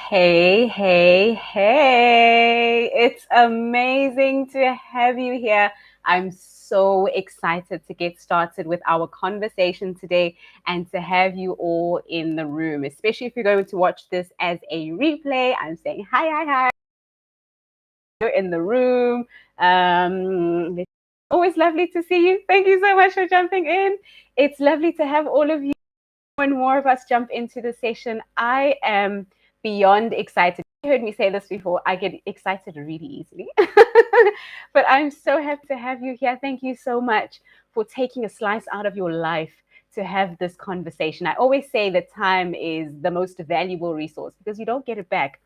Hey, hey, hey. It's amazing to have you here. I'm so excited to get started with our conversation today and to have you all in the room, especially if you're going to watch this as a replay. I'm saying hi, hi, hi. You're in the room. It's always lovely to see you. Thank you so much for jumping in. It's lovely to have all of you and more of us jump into the session. I am beyond excited. You heard me say this before. I get excited really easily. But I'm so happy to have you here. Thank you so much for taking a slice out of your life to have this conversation. I always say that time is the most valuable resource because you don't get it back.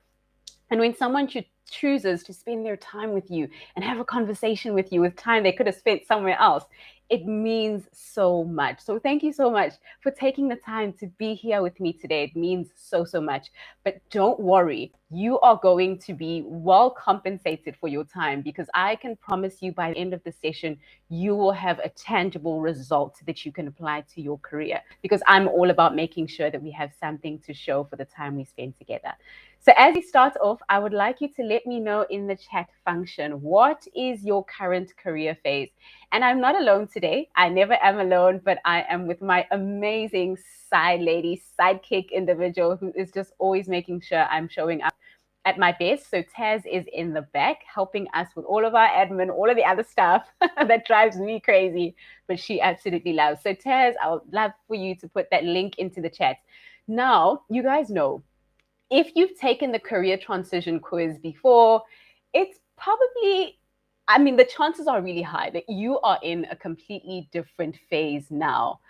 And when someone chooses to spend their time with you and have a conversation with you with time they could have spent somewhere else, it means so much. So thank you so much for taking the time to be here with me today. It means so, so much. But don't worry, you are going to be well compensated for your time because I can promise you by the end of the session, you will have a tangible result that you can apply to your career because I'm all about making sure that we have something to show for the time we spend together. So as we start off, I would like you to let me know in the chat function, what is your current career phase? And I'm not alone today. I never am alone, but I am with my amazing side lady, sidekick individual who is just always making sure I'm showing up at my best. So Taz is in the back helping us with all of our admin, all of the other stuff that drives me crazy, but she absolutely loves. So Taz, I would love for you to put that link into the chat. Now, you guys know, if you've taken the career transition quiz before, it's probably, I mean, the chances are really high that you are in a completely different phase now.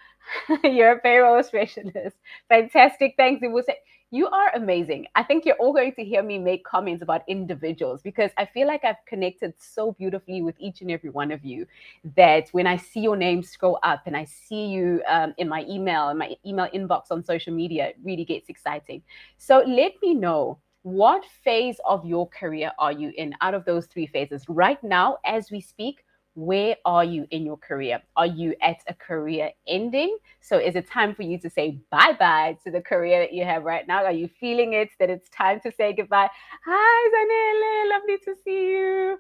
You're a payroll specialist. Fantastic. Thanks. It will say you are amazing. I think you're all going to hear me make comments about individuals because I feel like I've connected so beautifully with each and every one of you that when I see your name scroll up and I see you in my email inbox on social media, it really gets exciting. So let me know, what phase of your career are you in out of those three phases right now as we speak? Where are you in your career? Are you at a career ending? So is it time for you to say bye-bye to the career that you have right now? Are you feeling it, that it's time to say goodbye? Hi, Zanele, lovely to see you.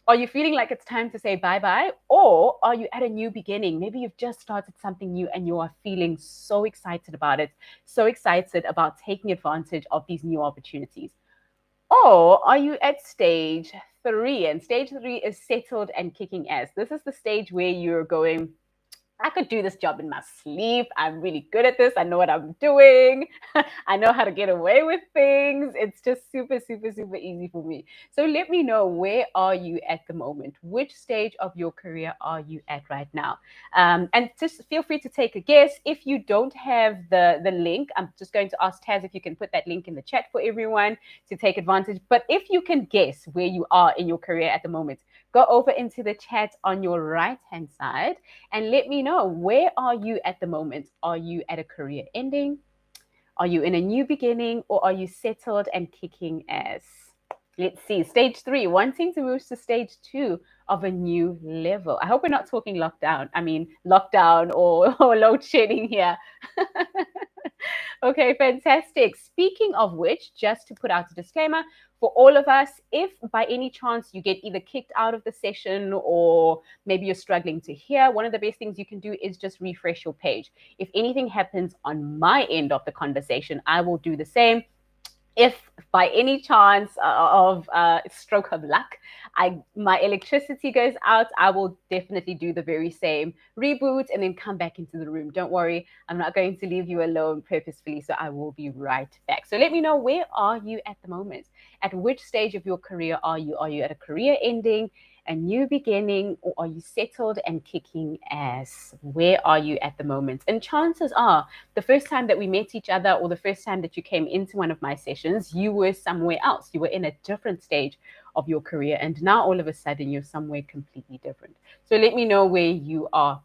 Are you feeling like it's time to say bye-bye? Or are you at a new beginning? Maybe you've just started something new and you are feeling so excited about it, so excited about taking advantage of these new opportunities. Or are you at stage three? And stage three is settled and kicking ass. This is the stage where you're going, I could do this job in my sleep. I'm really good at this. I know what I'm doing. I know how to get away with things. It's just super, super, super easy for me. So let me know, where are you at the moment? Which stage of your career are you at right now? And just feel free to take a guess. If you don't have the link, I'm just going to ask Taz if you can put that link in the chat for everyone to take advantage. But if you can guess where you are in your career at the moment, go over into the chat on your right-hand side and let me know, where are you at the moment? Are you at a career ending? Are you in a new beginning, or are you settled and kicking ass? Let's see. Stage three, wanting to move to stage two of a new level. I hope we're not talking lockdown or load shedding here. Okay, fantastic. Speaking of which, just to put out a disclaimer for all of us, if by any chance you get either kicked out of the session or maybe you're struggling to hear, one of the best things you can do is just refresh your page. If anything happens on my end of the conversation, I will do the same. If by any chance of stroke of luck, my electricity goes out, I will definitely do the very same, reboot and then come back into the room. Don't worry, I'm not going to leave you alone purposefully, so I will be right back. So let me know, where are you at the moment? At which stage of your career are you? Are you at a career ending, a new beginning, or are you settled and kicking ass? Where are you at the moment? And chances are, the first time that we met each other or the first time that you came into one of my sessions, you were somewhere else. You were in a different stage of your career. And now all of a sudden you're somewhere completely different. So let me know where you are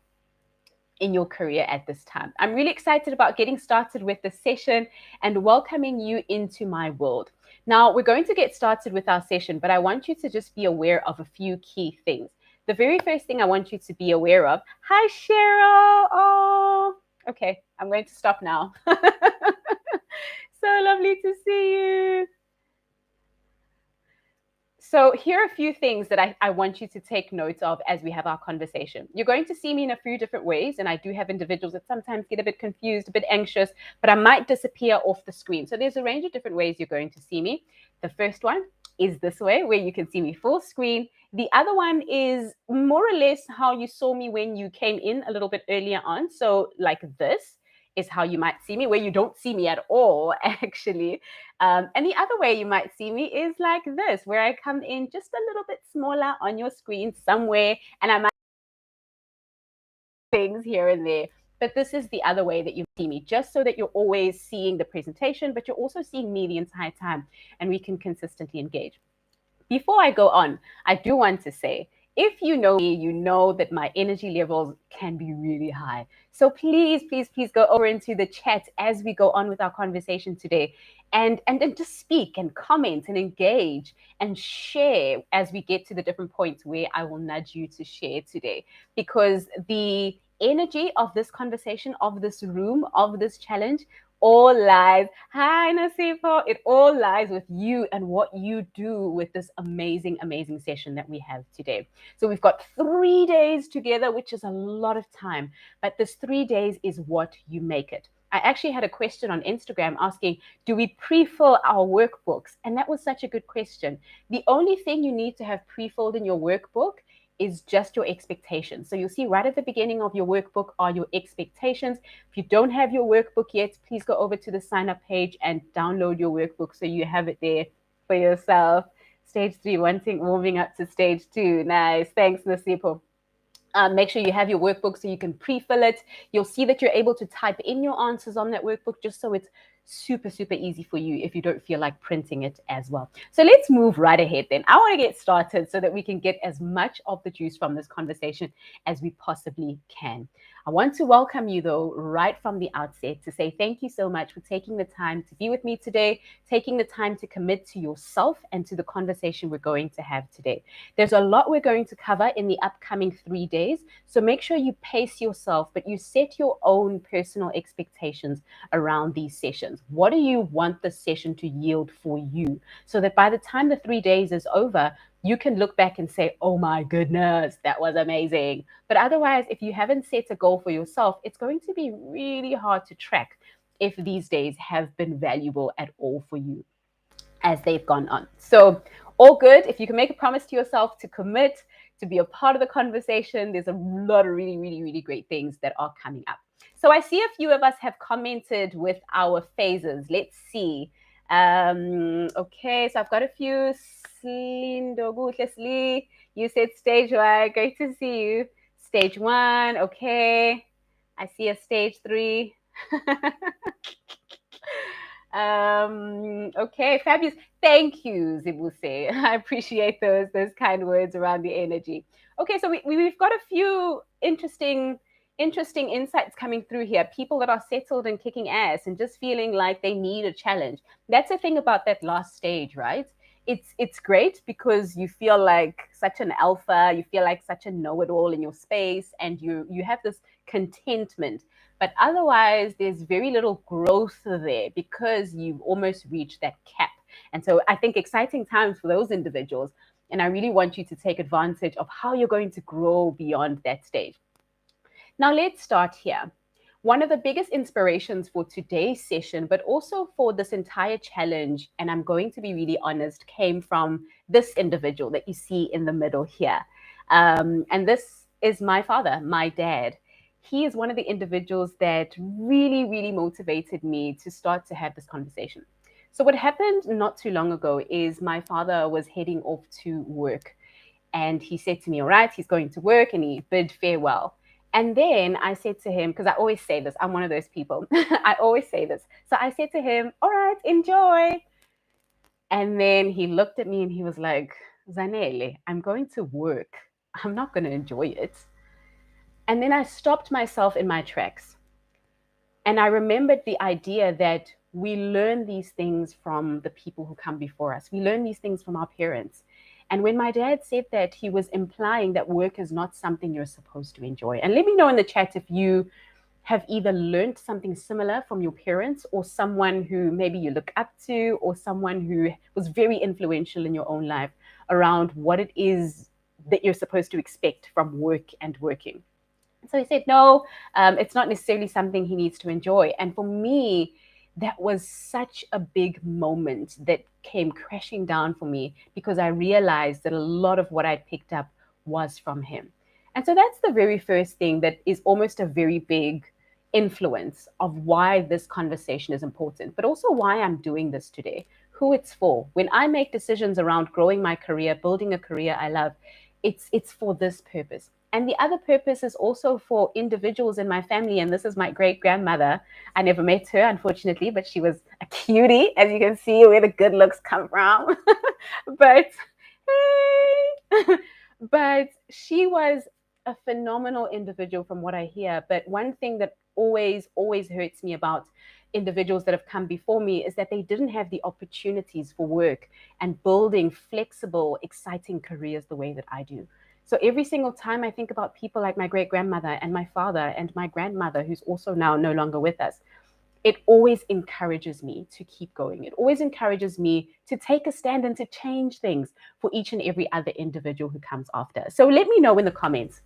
in your career at this time. I'm really excited about getting started with this session and welcoming you into my world. Now, we're going to get started with our session, but I want you to just be aware of a few key things. The very first thing I want you to be aware of, hi, Cheryl. Oh, okay, I'm going to stop now. So lovely to see you. So here are a few things that I want you to take note of as we have our conversation. You're going to see me in a few different ways, and I do have individuals that sometimes get a bit confused, a bit anxious, but I might disappear off the screen. So there's a range of different ways you're going to see me. The first one is this way, where you can see me full screen. The other one is more or less how you saw me when you came in a little bit earlier on. So like this is how you might see me, where you don't see me at all, actually. And the other way you might see me is like this, where I come in just a little bit smaller on your screen somewhere, and I might things here and there. But this is the other way that you see me, just so that you're always seeing the presentation, but you're also seeing me the entire time, and we can consistently engage. Before I go on, I do want to say, if you know me, you know that my energy levels can be really high. So please, please, please go over into the chat as we go on with our conversation today, and just speak and comment and engage and share as we get to the different points where I will nudge you to share today. Because the energy of this conversation, of this room, of this challenge, all lies. Hi, Nasipo. It all lies with you and what you do with this amazing, amazing session that we have today. So we've got 3 days together, which is a lot of time, but this 3 days is what you make it. I actually had a question on Instagram asking, do we pre-fill our workbooks? And that was such a good question. The only thing you need to have pre-filled in your workbook is just your expectations. So you'll see right at the beginning of your workbook are your expectations. If you don't have your workbook yet, please go over to the sign up page and download your workbook so you have it there for yourself. Stage 3, warming up to stage 2. Nice. Thanks, Nasipo. Make sure you have your workbook so you can pre-fill it. You'll see that you're able to type in your answers on that workbook just so it's super, super easy for you if you don't feel like printing it as well. So let's move right ahead then. I want to get started so that we can get as much of the juice from this conversation as we possibly can. I want to welcome you, though, right from the outset to say thank you so much for taking the time to be with me today, taking the time to commit to yourself and to the conversation we're going to have today. There's a lot we're going to cover in the upcoming 3 days, so make sure you pace yourself, but you set your own personal expectations around these sessions. What do you want the session to yield for you? So that by the time the 3 days is over, you can look back and say, oh my goodness, that was amazing. But otherwise, if you haven't set a goal for yourself, it's going to be really hard to track if these days have been valuable at all for you as they've gone on. So all good. If you can make a promise to yourself to commit, to be a part of the conversation, there's a lot of really, really, really great things that are coming up. So I see a few of us have commented with our phases. Let's see. Okay, so I've got a few. Leslie, you said stage 1. Great to see you. Stage 1. Okay. I see a stage 3. Okay, fabulous. Thank you, Zibuse. I appreciate those kind words around the energy. Okay, so we've got a few interesting insights coming through here. People that are settled and kicking ass and just feeling like they need a challenge. That's the thing about that last stage, right? It's great because you feel like such an alpha, you feel like such a know-it-all in your space, and you have this contentment. But otherwise, there's very little growth there because you've almost reached that cap. And so I think exciting times for those individuals. And I really want you to take advantage of how you're going to grow beyond that stage. Now, let's start here. One of the biggest inspirations for today's session, but also for this entire challenge, and I'm going to be really honest, came from this individual that you see in the middle here. And this is my father, my dad. He is one of the individuals that really, really motivated me to start to have this conversation. So what happened not too long ago is my father was heading off to work. And he said to me, all right, he's going to work, and he bid farewell. And then I said to him, because I always say this, I'm one of those people. I always say this. So I said to him, all right, enjoy. And then he looked at me and he was like, Zanele, I'm going to work. I'm not going to enjoy it. And then I stopped myself in my tracks. And I remembered the idea that we learn these things from the people who come before us. We learn these things from our parents. And when my dad said that, he was implying that work is not something you're supposed to enjoy. And let me know in the chat if you have either learned something similar from your parents, or someone who maybe you look up to, or someone who was very influential in your own life around what it is that you're supposed to expect from work and working. So he said, no, it's not necessarily something he needs to enjoy. And for me, that was such a big moment that came crashing down for me because I realized that a lot of what I'd picked up was from him. And so that's the very first thing that is almost a very big influence of why this conversation is important, but also why I'm doing this today, who it's for. When I make decisions around growing my career, building a career I love, it's for this purpose. And the other purpose is also for individuals in my family. And this is my great grandmother. I never met her, unfortunately, but she was a cutie, as you can see where the good looks come from. But hey, but she was a phenomenal individual from what I hear. But one thing that always hurts me about individuals that have come before me is that they didn't have the opportunities for work and building flexible, exciting careers the way that I do. So every single time I think about people like my great grandmother and my father and my grandmother, who's also now no longer with us, it always encourages me to keep going. It always encourages me to take a stand and to change things for each and every other individual who comes after. So let me know in the comments,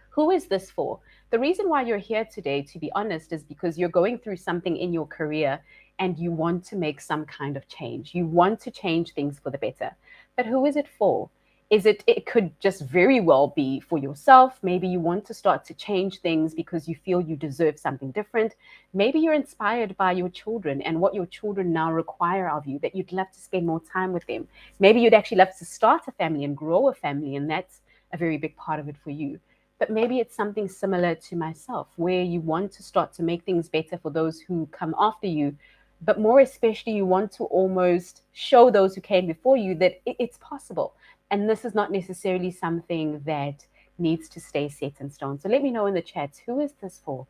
who is this for? The reason why you're here today, to be honest, is because you're going through something in your career and you want to make some kind of change. You want to change things for the better. But who is it for? It could just very well be for yourself. Maybe you want to start to change things because you feel you deserve something different. Maybe you're inspired by your children and what your children now require of you, that you'd love to spend more time with them. Maybe you'd actually love to start a family and grow a family, and that's a very big part of it for you. But maybe it's something similar to myself, where you want to start to make things better for those who come after you, but more especially, you want to almost show those who came before you that it's possible. And this is not necessarily something that needs to stay set in stone. So let me know in the chats, who is this for?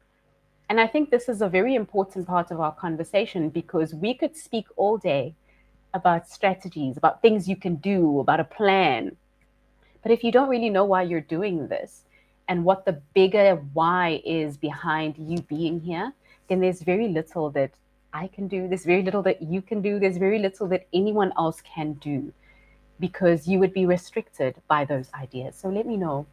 And I think this is a very important part of our conversation, because we could speak all day about strategies, about things you can do, about a plan. But if you don't really know why you're doing this and what the bigger why is behind you being here, then there's very little that I can do. There's very little that you can do. There's very little that anyone else can do, because you would be restricted by those ideas. So let me know.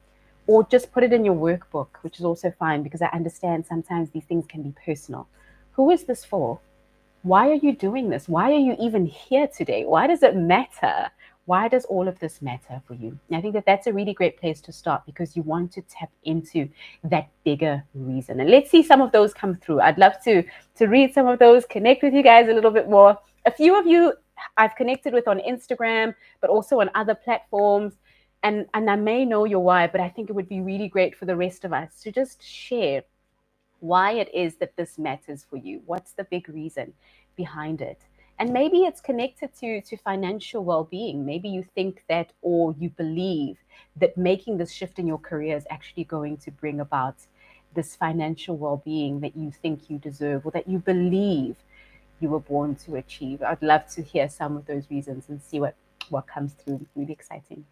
Or just put it in your workbook, which is also fine, because I understand sometimes these things can be personal. Who is this for? Why are you doing this? Why are you even here today? Why does it matter? Why does all of this matter for you? And I think that that's a really great place to start, because you want to tap into that bigger reason. And let's see some of those come through. I'd love to read some of those, connect with you guys a little bit more. A few of you I've connected with on Instagram, but also on other platforms. And I may know your why, but I think it would be really great for the rest of us to just share why it is that this matters for you. What's the big reason behind it? And maybe it's connected to financial well-being. Maybe you think that, or you believe that making this shift in your career is actually going to bring about this financial well-being that you think you deserve, or that you believe you were born to achieve. I'd love to hear some of those reasons and see what comes through. It's really exciting.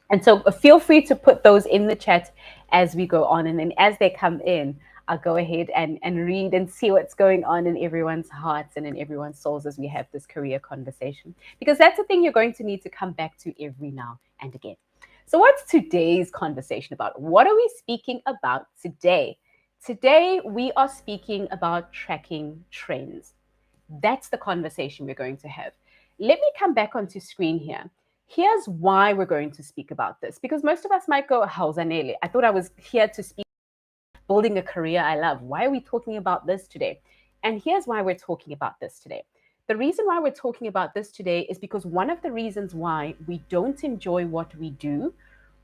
And so feel free to put those in the chat as we go on. And then as they come in, I'll go ahead and read and see what's going on in everyone's hearts and in everyone's souls as we have this career conversation. Because that's the thing you're going to need to come back to every now and again. So what's today's conversation about? What are we speaking about today? Today, we are speaking about tracking trends. That's the conversation we're going to have. Let me come back onto screen here. Here's why we're going to speak about this, because most of us might go, Zanele, I thought I was here to speak building a career I love. Why are we talking about this today? And here's why we're talking about this today. The reason why we're talking about this today is because one of the reasons why we don't enjoy what we do,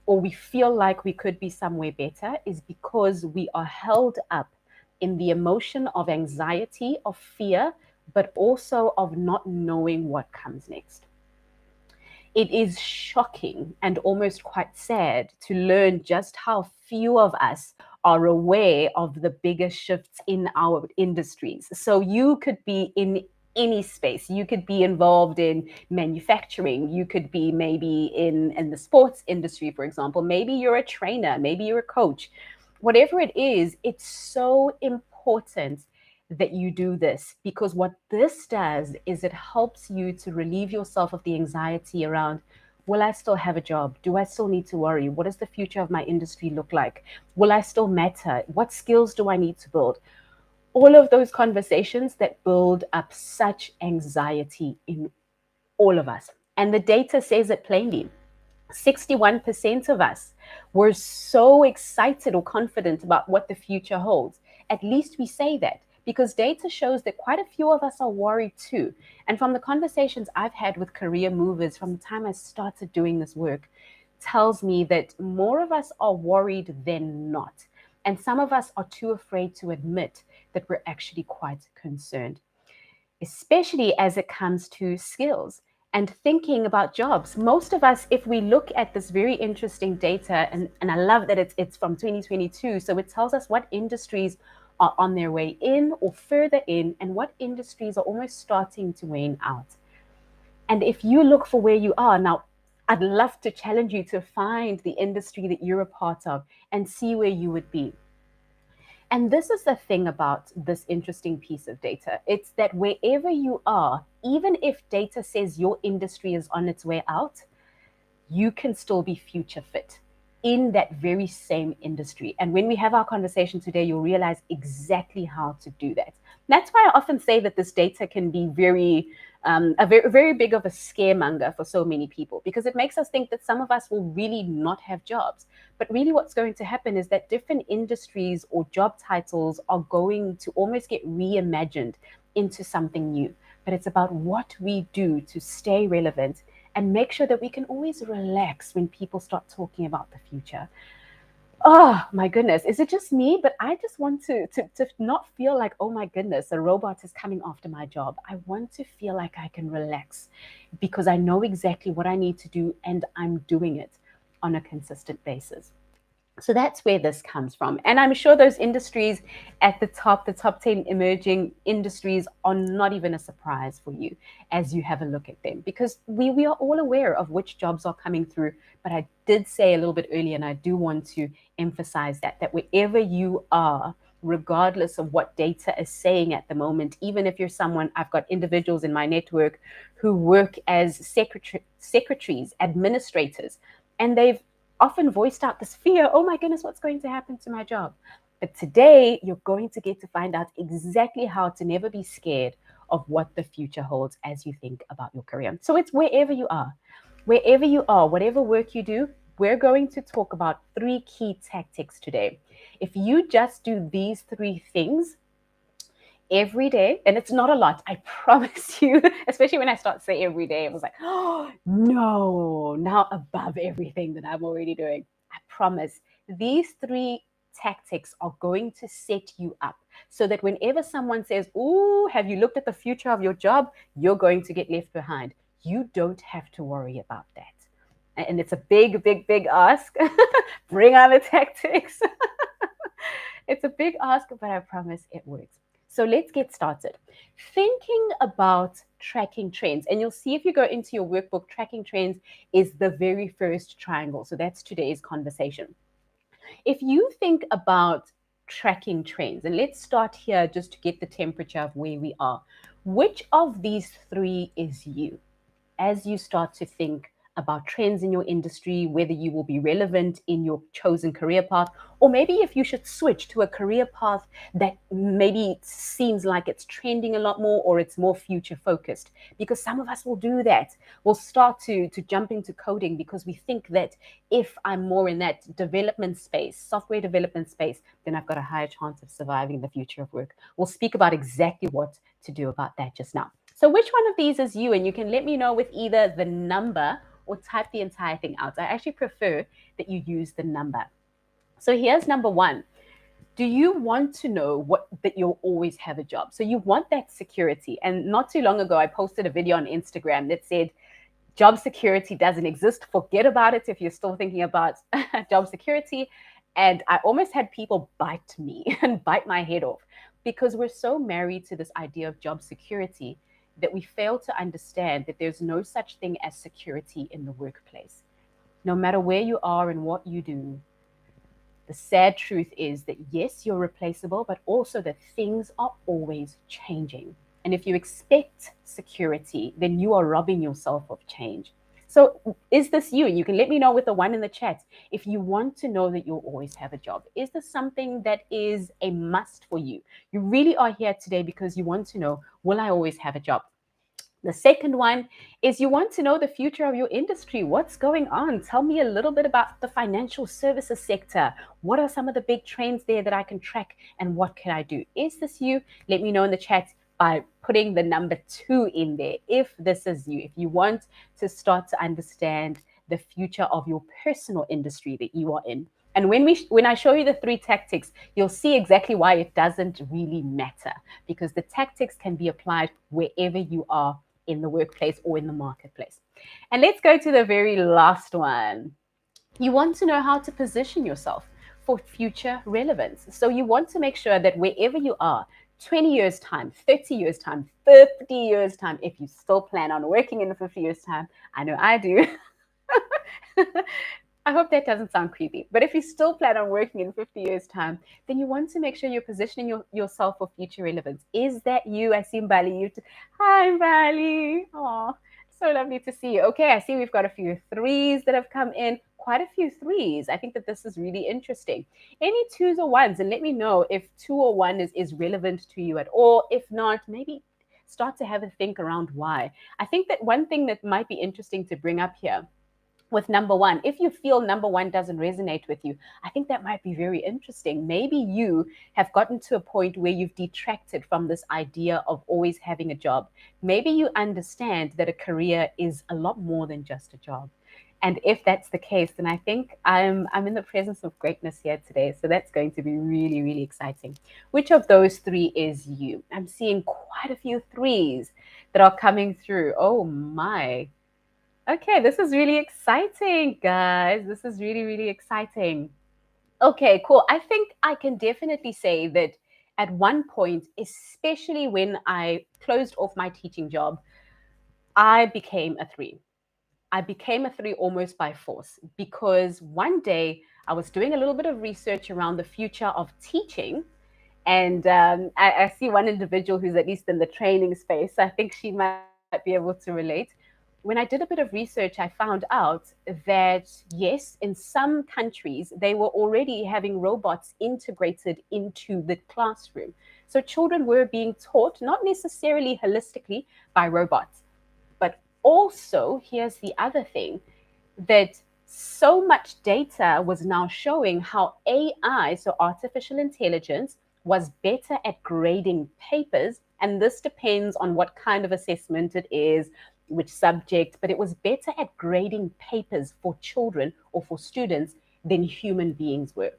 or we feel like we could be somewhere better, is because we are held up in the emotion of anxiety, of fear, but also of not knowing what comes next. It is shocking and almost quite sad to learn just how few of us are aware of the bigger shifts in our industries. So you could be in any space. You could be involved in manufacturing. You could be maybe in the sports industry, for example. Maybe you're a trainer. Maybe you're a coach. Whatever it is, it's so important that you do this, because what this does is it helps you to relieve yourself of the anxiety around, Will I still have a job? Do I still need to worry? What does the future of my industry look like? Will I still matter? What skills do I need to build? All of those conversations that build up such anxiety in all of us. And the data says it plainly. 61% of us were so excited or confident about what the future holds. At least we say that, because data shows that quite a few of us are worried too. And from the conversations I've had with career movers from the time I started doing this work, tells me that more of us are worried than not. And some of us are too afraid to admit that we're actually quite concerned, especially as it comes to skills and thinking about jobs. Most of us, if we look at this very interesting data, and I love that it's from 2022, so it tells us what industries are on their way in or further in, and what industries are almost starting to wane out. And if you look for where you are now, I'd love to challenge you to find the industry that you're a part of and see where you would be. And this is the thing about this interesting piece of data. It's that wherever you are, even if data says your industry is on its way out, you can still be future fit in that very same industry. And when we have our conversation today, you'll realize exactly how to do that. That's why I often say that this data can be very big of a scaremonger for so many people, because it makes us think that some of us will really not have jobs. But really what's going to happen is that different industries or job titles are going to almost get reimagined into something new. But it's about what we do to stay relevant and make sure that we can always relax when people start talking about the future. Oh my goodness, is it just me? But I just want to not feel like, oh my goodness, a robot is coming after my job. I want to feel like I can relax because I know exactly what I need to do and I'm doing it on a consistent basis. So that's where this comes from. And I'm sure those industries at the top 10 emerging industries, are not even a surprise for you as you have a look at them, because we are all aware of which jobs are coming through. But I did say a little bit earlier, and I do want to emphasize that wherever you are, regardless of what data is saying at the moment, even if you're someone, I've got individuals in my network who work as secretaries, administrators, and they've often voiced out this fear, oh my goodness, what's going to happen to my job? But today, you're going to get to find out exactly how to never be scared of what the future holds as you think about your career. So it's wherever you are. Wherever you are, whatever work you do, we're going to talk about 3 key tactics today. If you just do these 3 things every day, and it's not a lot, I promise you, especially when I start to say every day, it was like, oh no, now above everything that I'm already doing. I promise these 3 tactics are going to set you up so that whenever someone says, oh, have you looked at the future of your job, you're going to get left behind. You don't have to worry about that. And it's a big ask. Bring on the tactics. It's a big ask, but I promise it works. So let's get started. Thinking about tracking trends, and you'll see if you go into your workbook, tracking trends is the very first triangle. So that's today's conversation. If you think about tracking trends, and let's start here just to get the temperature of where we are, which of these 3 is you? As you start to think about trends in your industry, whether you will be relevant in your chosen career path, or maybe if you should switch to a career path that maybe seems like it's trending a lot more or it's more future focused. Because some of us will do that. We'll start to jump into coding because we think that if I'm more in that development space, software development space, then I've got a higher chance of surviving the future of work. We'll speak about exactly what to do about that just now. So which one of these is you? And you can let me know with either the number or type the entire thing out. I actually prefer that you use the number. So here's number 1. Do you want to know that you'll always have a job? So you want that security. And not too long ago, I posted a video on Instagram that said, job security doesn't exist. Forget about it if you're still thinking about job security. And I almost had people bite me and bite my head off because we're so married to this idea of job security that we fail to understand that there's no such thing as security in the workplace. No matter where you are and what you do, the sad truth is that yes, you're replaceable, but also that things are always changing. And if you expect security, then you are robbing yourself of change. So is this you? And you can let me know with the one in the chat. If you want to know that you'll always have a job, is this something that is a must for you? You really are here today because you want to know, will I always have a job? The second one is you want to know the future of your industry. What's going on? Tell me a little bit about the financial services sector. What are some of the big trends there that I can track, and what can I do? Is this you? Let me know in the chat by putting the number 2 in there if this is you. If you want to start to understand the future of your personal industry that you are in. And when I show you the 3 tactics, you'll see exactly why it doesn't really matter, because the tactics can be applied wherever you are in the workplace or in the marketplace. And let's go to the very last one. You want to know how to position yourself for future relevance. So you want to make sure that wherever you are, 20 years time, 30 years time, 50 years time, if you still plan on working in 50 years time, I know I do. I hope that doesn't sound creepy, but if you still plan on working in 50 years' time, then you want to make sure you're positioning yourself for future relevance. Is that you? I see Mbali. Hi, Mbali. Oh, so lovely to see you. Okay, I see we've got a few threes that have come in. Quite a few threes. I think that this is really interesting. Any twos or ones, and let me know if 2 or 1 is relevant to you at all. If not, maybe start to have a think around why. I think that one thing that might be interesting to bring up here with number 1, if you feel number 1 doesn't resonate with you, I think that might be very interesting. Maybe you have gotten to a point where you've detracted from this idea of always having a job. Maybe you understand that a career is a lot more than just a job. And if that's the case, then I think I'm in the presence of greatness here today. So that's going to be really, really exciting. Which of those 3 is you? I'm seeing quite a few 3s that are coming through. Oh my. Okay, this is really exciting, guys. This is really, really exciting. Okay, cool. I think I can definitely say that at one point, especially when I closed off my teaching job, I became a 3. I became a 3 almost by force, because one day I was doing a little bit of research around the future of teaching. And I see one individual who's at least in the training space. I think she might be able to relate. When I did a bit of research, I found out that, yes, in some countries, they were already having robots integrated into the classroom. So children were being taught, not necessarily holistically by robots, but also, here's the other thing, that so much data was now showing how AI, so artificial intelligence, was better at grading papers. And this depends on what kind of assessment it is, which subject, but it was better at grading papers for children or for students than human beings were.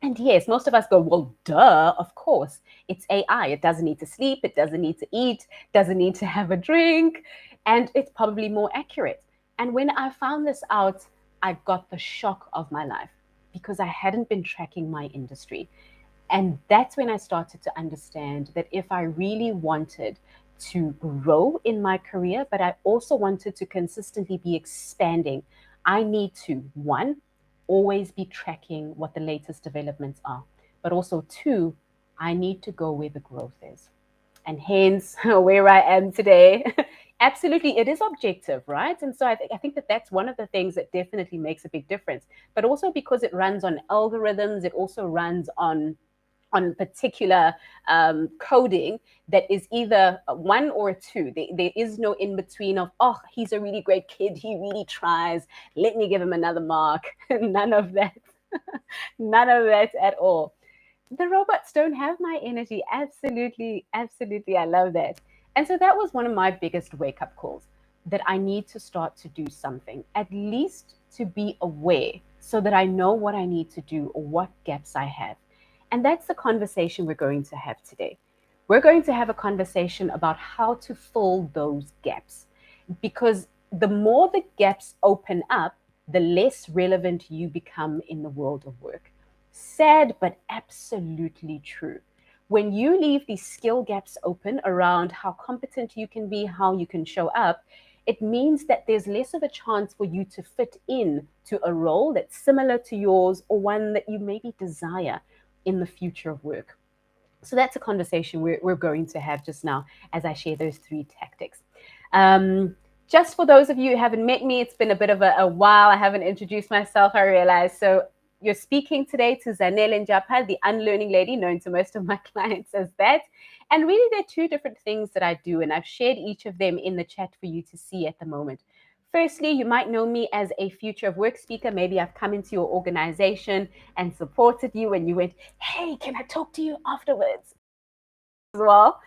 And yes, most of us go, well, duh, of course. It's AI. It doesn't need to sleep. It doesn't need to eat, doesn't need to have a drink. And it's probably more accurate. And when I found this out, I got the shock of my life, because I hadn't been tracking my industry. And that's when I started to understand that if I really wanted to grow in my career, but I also wanted to consistently be expanding, I need to, 1, always be tracking what the latest developments are. But also 2, I need to go where the growth is. And hence where I am today. Absolutely, it is objective, right? And so I think that that's one of the things that definitely makes a big difference. But also because it runs on algorithms, it also runs on particular coding that is either a 1 or a 2. There is no in between of, oh, he's a really great kid, he really tries, let me give him another mark. None of that. None of that at all. The robots don't have my energy. Absolutely, absolutely. I love that. And so that was one of my biggest wake up calls, that I need to start to do something, at least to be aware, so that I know what I need to do or what gaps I have. And that's the conversation we're going to have today. We're going to have a conversation about how to fill those gaps, because the more the gaps open up, the less relevant you become in the world of work. Sad, but absolutely true. When you leave these skill gaps open around how competent you can be, how you can show up, it means that there's less of a chance for you to fit in to a role that's similar to yours, or one that you maybe desire in the future of work. So that's a conversation we're going to have just now as I share those 3 tactics. Just for those of you who haven't met me, it's been a bit of a while. I haven't introduced myself, I realize. So you're speaking today to Zanele Njapa, the unlearning lady, known to most of my clients as that. And really, there are two different things that I do, and I've shared each of them in the chat for you to see at the moment. Firstly, you might know me as a future of work speaker. Maybe I've come into your organization and supported you, and you went, "Hey, can I talk to you afterwards?" As well.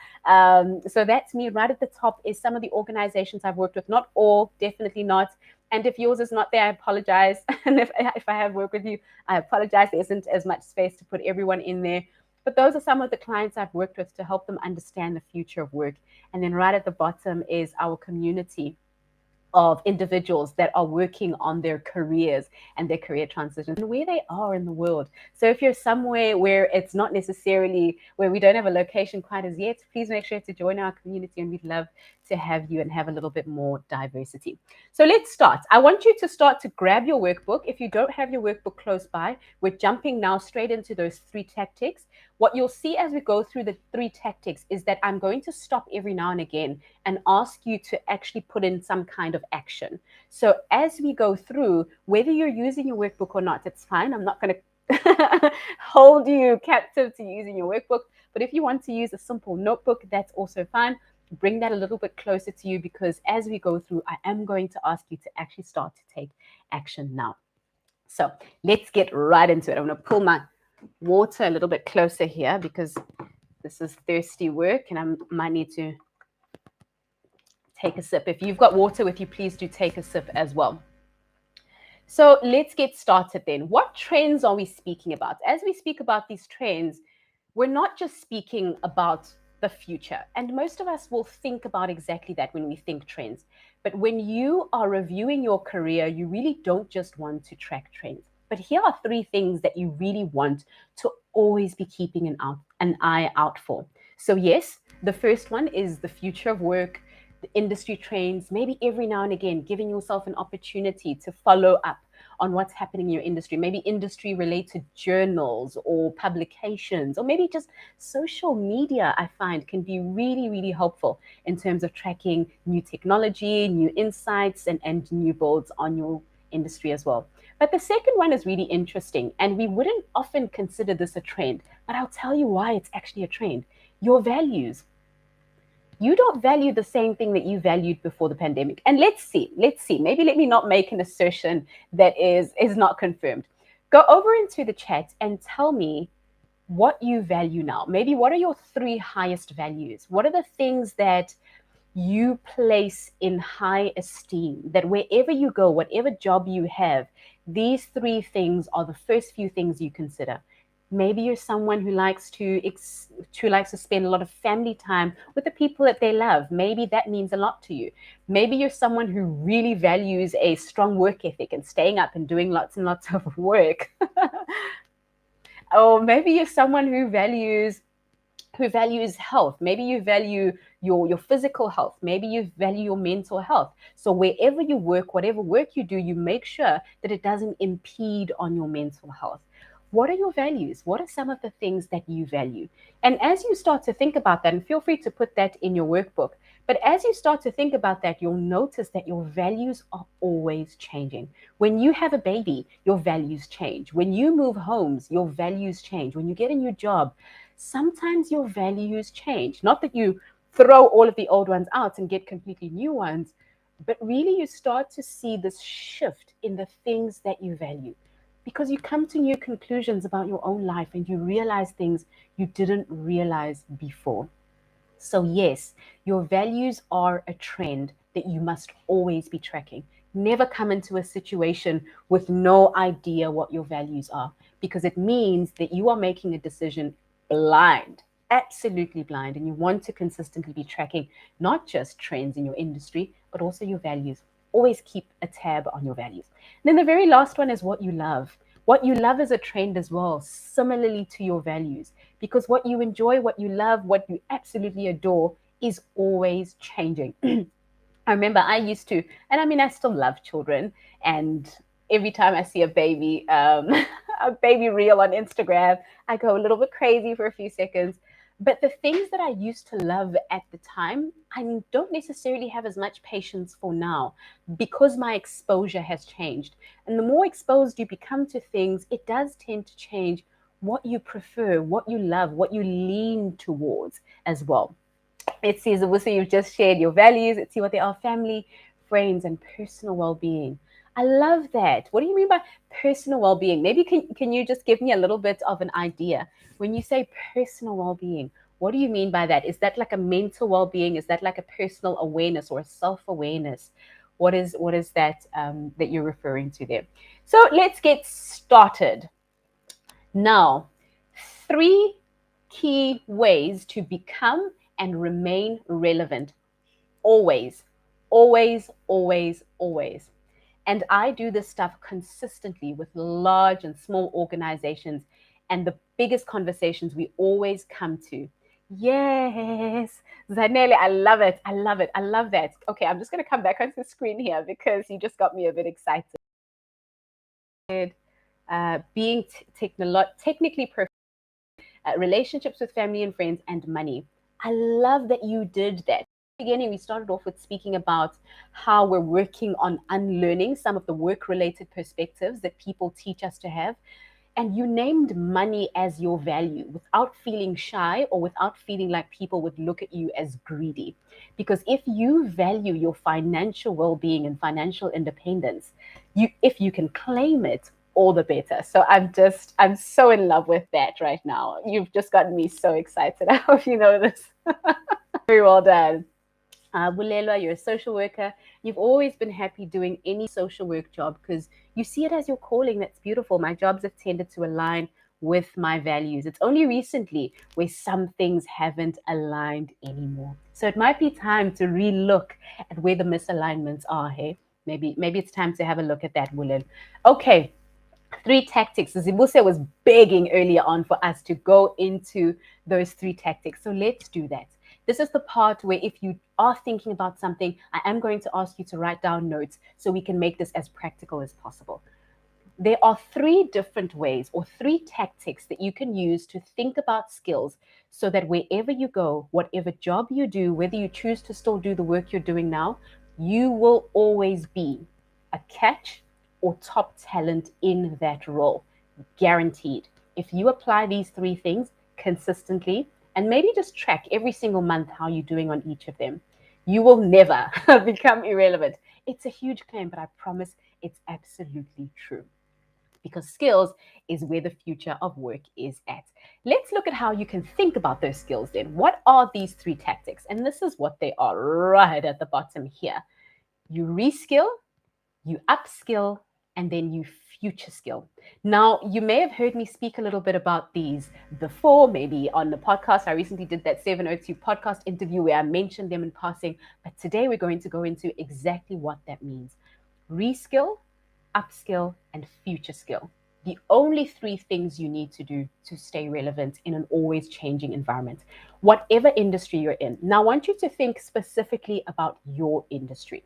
So that's me. Right at the top is some of the organizations I've worked with. Not all, definitely not. And if yours is not there, I apologize. And if I have worked with you, I apologize. There isn't as much space to put everyone in there. But those are some of the clients I've worked with to help them understand the future of work. And then right at the bottom is our community of individuals that are working on their careers and their career transitions and where they are in the world. So if you're somewhere where it's not necessarily where we don't have a location quite as yet, please make sure to join our community, and we'd love to have you and have a little bit more diversity. So let's start. I want you to start to grab your workbook. If you don't have your workbook close by, we're jumping now straight into those 3 tactics. What you'll see as we go through the 3 tactics is that I'm going to stop every now and again and ask you to actually put in some kind of action. So as we go through, whether you're using your workbook or not, it's fine. I'm not going to hold you captive to using your workbook. But if you want to use a simple notebook, that's also fine. Bring that a little bit closer to you, because as we go through, I am going to ask you to actually start to take action now. So let's get right into it. I'm going to pull my water a little bit closer here because this is thirsty work and I might need to take a sip. If you've got water with you, please do take a sip as well. So let's get started then. What trends are we speaking about? As we speak about these trends, we're not just speaking about the future. And most of us will think about exactly that when we think trends. But when you are reviewing your career, you really don't just want to track trends. But here are 3 things that you really want to always be keeping an eye out for. So yes, the first one is the future of work, the industry trends, maybe every now and again, giving yourself an opportunity to follow up on what's happening in your industry, maybe industry related journals or publications, or maybe just social media. I find can be really, really helpful in terms of tracking new technology, new insights, and new builds on your industry as well. But the second one is really interesting, and we wouldn't often consider this a trend, but I'll tell you why it's actually a trend. Your values. You don't value the same thing that you valued before the pandemic. And let's see, maybe let me not make an assertion that is not confirmed. Go over into the chat and tell me what you value now. Maybe what are your 3 highest values? What are the things that you place in high esteem, that wherever you go, whatever job you have, these 3 things are the first few things you consider? Maybe you're someone who likes to spend a lot of family time with the people that they love. Maybe that means a lot to you. Maybe you're someone who really values a strong work ethic and staying up and doing lots and lots of work. Or maybe you're someone who values health. Maybe you value your physical health. Maybe you value your mental health. So wherever you work, whatever work you do, you make sure that it doesn't impede on your mental health. What are your values? What are some of the things that you value? And as you start to think about that, and feel free to put that in your workbook, but as you start to think about that, you'll notice that your values are always changing. When you have a baby, your values change. When you move homes, your values change. When you get a new job, sometimes your values change. Not that you throw all of the old ones out and get completely new ones, but really you start to see this shift in the things that you value, because you come to new conclusions about your own life and you realize things you didn't realize before. So yes, your values are a trend that you must always be tracking. Never come into a situation with no idea what your values are, because it means that you are making a decision blind, absolutely blind, and you want to consistently be tracking not just trends in your industry, but also your values. Always keep a tab on your values. And then the very last one is what you love. What you love is a trend as well, similarly to your values, because what you enjoy, what you love, what you absolutely adore is always changing. I remember I used to, and I mean, I still love children. And every time I see a baby, a baby reel on Instagram, I go a little bit crazy for a few seconds. But the things that I used to love at the time, I don't necessarily have as much patience for now because my exposure has changed. And the more exposed you become to things, it does tend to change what you prefer, what you love, what you lean towards as well. Let's see, so you've just shared your values. Let's see what they are: family, friends, and personal well-being. I love that. What do you mean by personal well-being? Maybe can you just give me a little bit of an idea? When you say personal well-being, what do you mean by that? Is that like a mental well-being? Is that like a personal awareness or a self-awareness? What is that that you're referring to there? So let's get started. Now, three key ways to become and remain relevant. Always, always, always, always. And I do this stuff consistently with large and small organizations. And the biggest conversations we always come to. Yes, Zanele, I love it. I love it. I love that. Okay, I'm just going to come back onto the screen here because you just got me a bit excited. Being technically perfect, relationships with family and friends, and money. I love that you did that. Beginning, we started off with speaking about how we're working on unlearning some of the work related perspectives that people teach us to have. And you named money as your value without feeling shy or without feeling like people would look at you as greedy. Because if you value your financial well-being and financial independence, if you can claim it, all the better. So I'm so in love with that right now. You've just gotten me so excited. I hope you know this. Very well done. Bulelwa, you're a social worker. You've always been happy doing any social work job because you see it as your calling. That's beautiful. My jobs have tended to align with my values. It's only recently where some things haven't aligned anymore. So it might be time to relook at where the misalignments are. Hey, maybe it's time to have a look at that, Bulel. Okay, three tactics. Zibuse was begging earlier on for us to go into those three tactics. So let's do that. This is the part where if you are thinking about something, I am going to ask you to write down notes so we can make this as practical as possible. There are three different ways or three tactics that you can use to think about skills so that wherever you go, whatever job you do, whether you choose to still do the work you're doing now, you will always be a catch or top talent in that role. Guaranteed. If you apply these three things consistently and maybe just track every single month how you're doing on each of them, you will never become irrelevant. It's a huge claim, but I promise it's absolutely true because skills is where the future of work is at. Let's look at how you can think about those skills then. What are these three tactics? And this is what they are right at the bottom here. You reskill, you upskill, and then you future skill. Now, you may have heard me speak a little bit about these before, maybe on the podcast. I recently did that 702 podcast interview where I mentioned them in passing, but today we're going to go into exactly what that means. Reskill, upskill, and future skill. The only three things you need to do to stay relevant in an always changing environment, whatever industry you're in. Now, I want you to think specifically about your industry.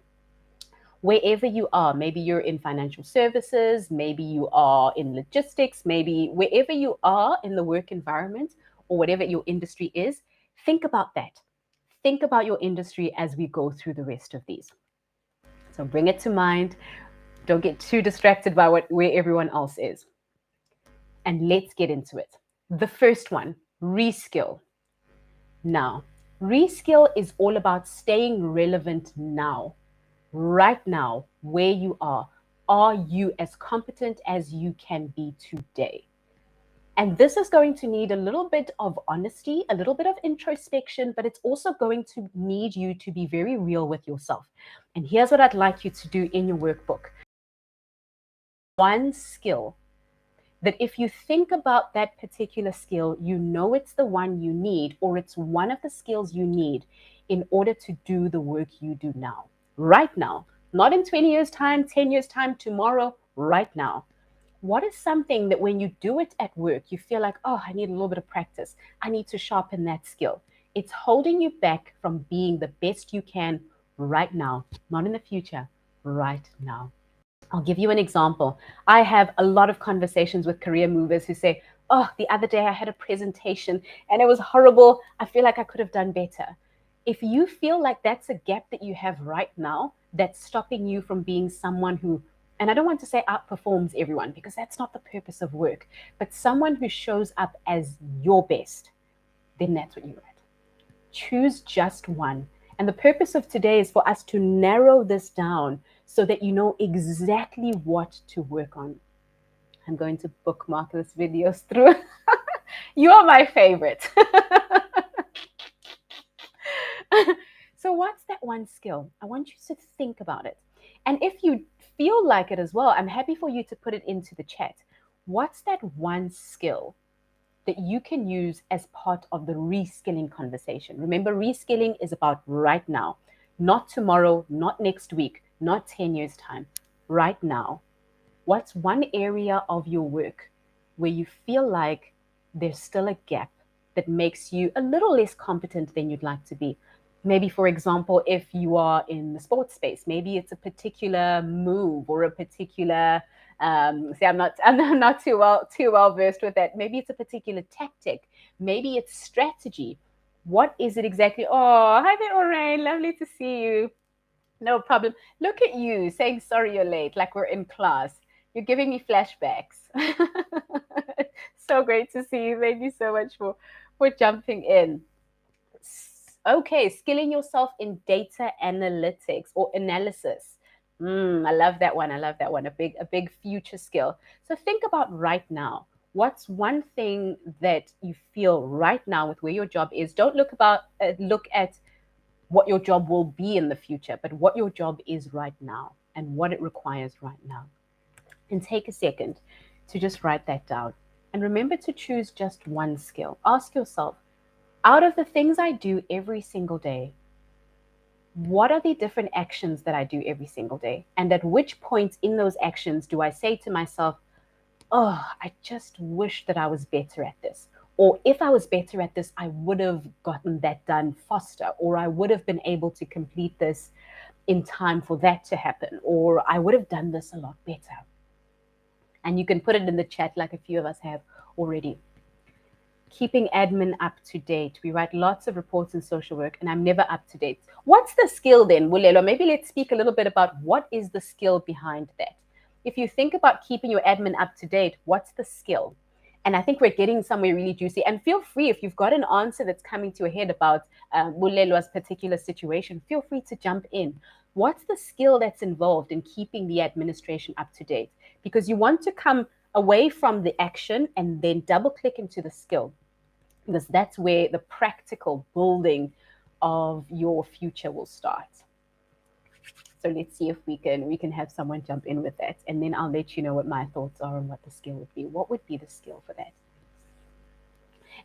Wherever you are, maybe you're in financial services, maybe you are in logistics, maybe wherever you are in the work environment or whatever your industry is, think about that. Think about your industry as we go through the rest of these. So bring it to mind. Don't get too distracted by where everyone else is. And let's get into it. The first one, reskill. Now, reskill is all about staying relevant now. Right now, where you are you as competent as you can be today? And this is going to need a little bit of honesty, a little bit of introspection, but it's also going to need you to be very real with yourself. And here's what I'd like you to do in your workbook. One skill that if you think about that particular skill, you know it's the one you need, or it's one of the skills you need in order to do the work you do now, right now, not in 20 years' time, 10 years' time, tomorrow, right now. What is something that when you do it at work, you feel like, oh, I need a little bit of practice. I need to sharpen that skill. It's holding you back from being the best you can right now, not in the future, right now. I'll give you an example. I have a lot of conversations with career movers who say, Oh, the other day I had a presentation and it was horrible. I feel like I could have done better. If you feel like that's a gap that you have right now that's stopping you from being someone who, and I don't want to say outperforms everyone because that's not the purpose of work, but someone who shows up as your best, then that's what you're at. Choose just one. And the purpose of today is for us to narrow this down so that you know exactly what to work on. I'm going to bookmark this video through. You are my favorite. So, what's that one skill? I want you to think about it. And if you feel like it as well, I'm happy for you to put it into the chat. What's that one skill that you can use as part of the reskilling conversation? Remember, reskilling is about right now, not tomorrow, not next week, not 10 years' time, right now. What's one area of your work where you feel like there's still a gap that makes you a little less competent than you'd like to be? Maybe, for example, if you are in the sports space, maybe it's a particular move or a particular see, I'm not too well versed with that. Maybe it's a particular tactic. Maybe it's strategy. What is it exactly? Oh, hi there, Orain. Lovely to see you. No problem. Look at you saying sorry you're late, like we're in class. You're giving me flashbacks. So great to see you. Thank you so much for jumping in. Okay, skilling yourself in data analytics or analysis. I love that one. I love that one. A big future skill. So think about right now. What's one thing that you feel right now with where your job is? Don't look at what your job will be in the future, but what your job is right now and what it requires right now. And take a second to just write that down. And remember to choose just one skill. Ask yourself, out of the things I do every single day, what are the different actions that I do every single day? And at which point in those actions do I say to myself, oh, I just wish that I was better at this? Or if I was better at this, I would have gotten that done faster, or I would have been able to complete this in time for that to happen, or I would have done this a lot better. And you can put it in the chat like a few of us have already. Keeping admin up to date. We write lots of reports in social work and I'm never up to date. What's the skill then, Bulelo? Maybe let's speak a little bit about what is the skill behind that. If you think about keeping your admin up to date, what's the skill? And I think we're getting somewhere really juicy. And feel free, if you've got an answer that's coming to a head about Bulelo's particular situation, feel free to jump in. What's the skill that's involved in keeping the administration up to date? Because you want to come away from the action and then double click into the skill, because that's where the practical building of your future will start. So let's see if we can have someone jump in with that, and then I'll let you know what my thoughts are on what the skill would be. What would be the skill for that?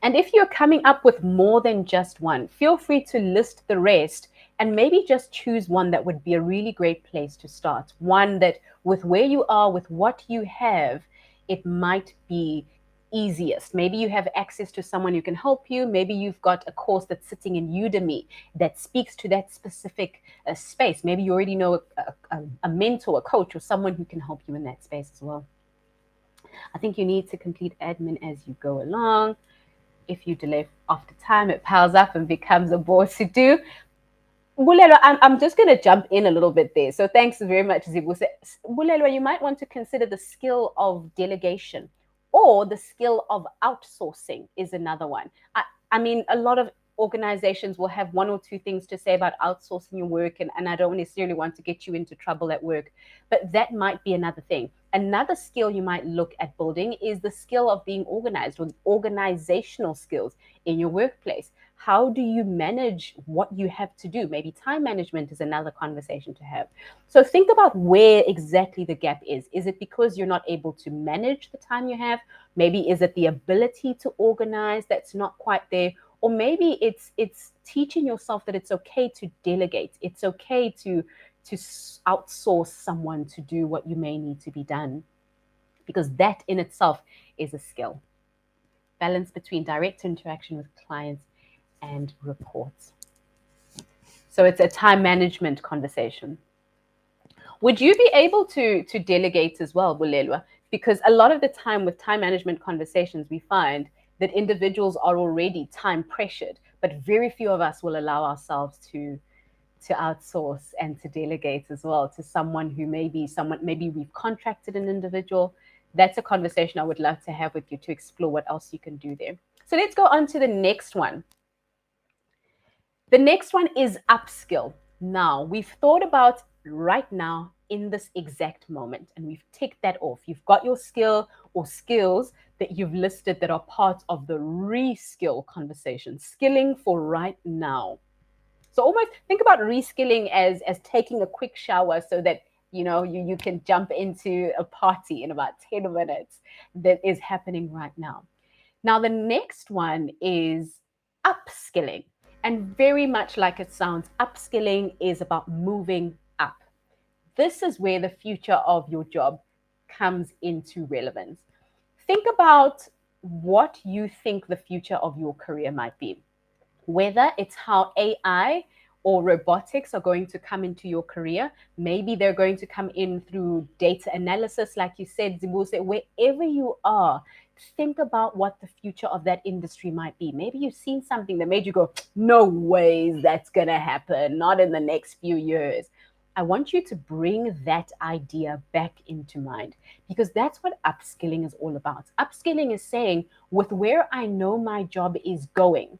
And if you're coming up with more than just one, feel free to list the rest and maybe just choose one that would be a really great place to start. One that, with where you are, with what you have, it might be easiest. Maybe you have access to someone who can help you. Maybe you've got a course that's sitting in Udemy that speaks to that specific space. Maybe you already know a mentor, a coach, or someone who can help you in that space as well. I think you need to complete admin as you go along. If you delay after time, it piles up and becomes a bore to do. Bulelo, I'm just going to jump in a little bit there. So thanks very much, Zibuse. Bulelo, you might want to consider the skill of delegation, or the skill of outsourcing is another one. I mean, a lot of organizations will have one or two things to say about outsourcing your work, and I don't necessarily want to get you into trouble at work, but that might be another thing. Another skill you might look at building is the skill of being organized, or organizational skills in your workplace. How do you manage what you have to do? Maybe time management is another conversation to have. So think about where exactly the gap is. Is it because you're not able to manage the time you have? Maybe is it the ability to organize that's not quite there? Or maybe it's teaching yourself that it's okay to delegate. It's okay to outsource someone to do what you may need to be done, because that in itself is a skill. Balance between direct interaction with clients and reports. So it's a time management conversation. Would you be able to delegate as well, Bulelwa? Because a lot of the time with time management conversations, we find that individuals are already time pressured, but very few of us will allow ourselves to outsource and to delegate as well to someone who maybe we've contracted an individual. That's a conversation I would love to have with you to explore what else you can do there. So let's go on to the next one. The next one is upskill. Now, we've thought about right now in this exact moment, and we've ticked that off. You've got your skill or skills that you've listed that are part of the reskill conversation, skilling for right now. So almost think about reskilling as taking a quick shower so that you can jump into a party in about 10 minutes that is happening right now. Now, the next one is upskilling. And very much like it sounds, upskilling is about moving up. This is where the future of your job comes into relevance. Think about what you think the future of your career might be, whether it's how AI or robotics are going to come into your career. Maybe they're going to come in through data analysis, like you said, Zibuse, wherever you are. Think about what the future of that industry might be. Maybe you've seen something that made you go, no ways that's going to happen, not in the next few years. I want you to bring that idea back into mind, because that's what upskilling is all about. Upskilling is saying, with where I know my job is going,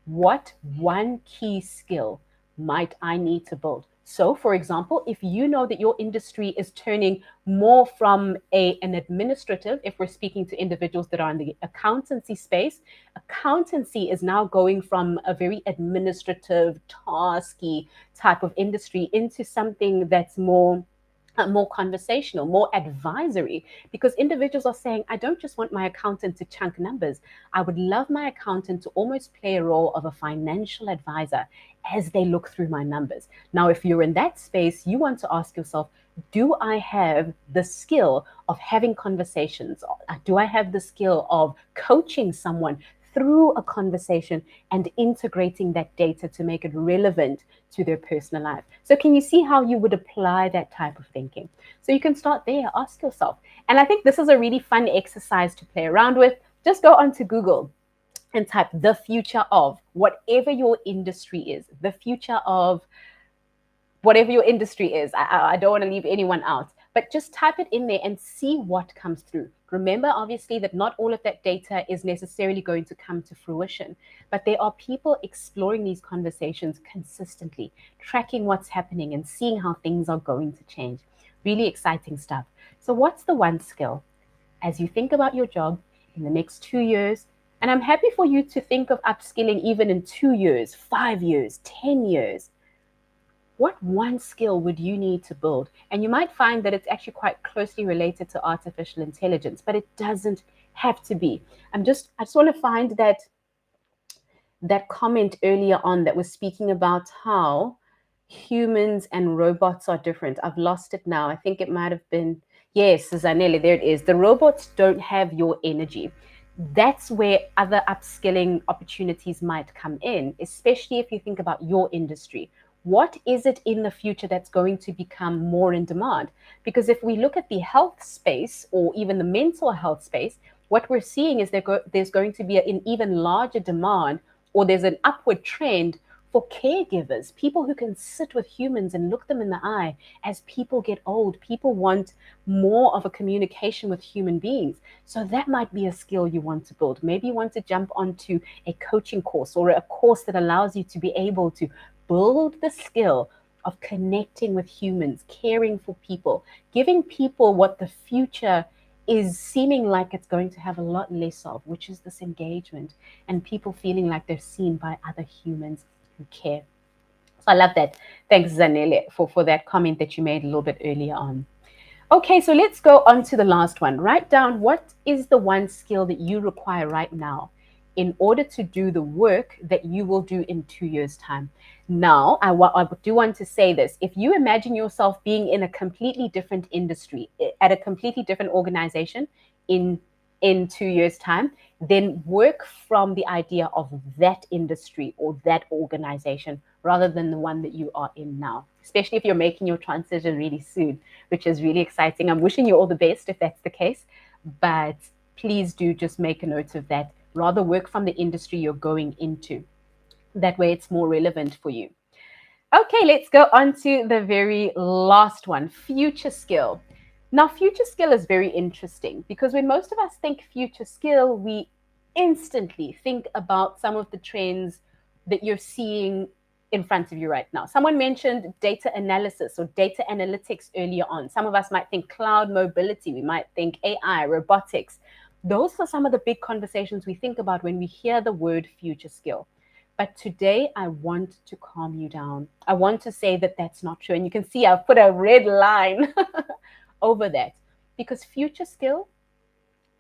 what one key skill might I need to build? So, for example, if you know that your industry is turning more from an administrative, if we're speaking to individuals that are in the accountancy space, accountancy is now going from a very administrative, tasky type of industry into something that's more conversational, more advisory, because individuals are saying, I don't just want my accountant to chunk numbers. I would love my accountant to almost play a role of a financial advisor as they look through my numbers. Now, if you're in that space, you want to ask yourself, do I have the skill of having conversations? Do I have the skill of coaching someone through a conversation and integrating that data to make it relevant to their personal life? So can you see how you would apply that type of thinking? So you can start there, ask yourself. And I think this is a really fun exercise to play around with. Just go onto Google and type the future of whatever your industry is, the future of whatever your industry is. I don't want to leave anyone out, but just type it in there and see what comes through. Remember, obviously, that not all of that data is necessarily going to come to fruition, but there are people exploring these conversations consistently, tracking what's happening and seeing how things are going to change. Really exciting stuff. So what's the one skill as you think about your job in the next 2 years? And I'm happy for you to think of upskilling even in 2 years, 5 years, 10 years. What one skill would you need to build? And you might find that it's actually quite closely related to artificial intelligence, but it doesn't have to be. I just want to find that comment earlier on that was speaking about how humans and robots are different. I've lost it now. I think it might have been, yes, Zanelli, there it is. The robots don't have your energy. That's where other upskilling opportunities might come in, especially if you think about your industry. What is it in the future that's going to become more in demand? Because if we look at the health space or even the mental health space, what we're seeing is there's going to be an even larger demand, or there's an upward trend for caregivers, people who can sit with humans and look them in the eye as people get old. People want more of a communication with human beings. So that might be a skill you want to build. Maybe you want to jump onto a coaching course or a course that allows you to be able to build the skill of connecting with humans, caring for people, giving people what the future is seeming like it's going to have a lot less of, which is this engagement and people feeling like they're seen by other humans who care. So I love that. Thanks, Zanele, for that comment that you made a little bit earlier on. Okay, so let's go on to the last one. Write down what is the one skill that you require right now in order to do the work that you will do in 2 years' time. Now, I do want to say this. If you imagine yourself being in a completely different industry, at a completely different organization in 2 years' time, then work from the idea of that industry or that organization rather than the one that you are in now, especially if you're making your transition really soon, which is really exciting. I'm wishing you all the best if that's the case, but please do just make a note of that. Rather work from the industry you're going into. That way it's more relevant for you. Okay, let's go on to the very last one, future skill. Now, future skill is very interesting because when most of us think future skill, we instantly think about some of the trends that you're seeing in front of you right now. Someone mentioned data analysis or data analytics earlier on. Some of us might think cloud mobility, we might think AI, robotics. Those are some of the big conversations we think about when we hear the word future skill. But today, I want to calm you down. I want to say that that's not true. And you can see I've put a red line over that because future skill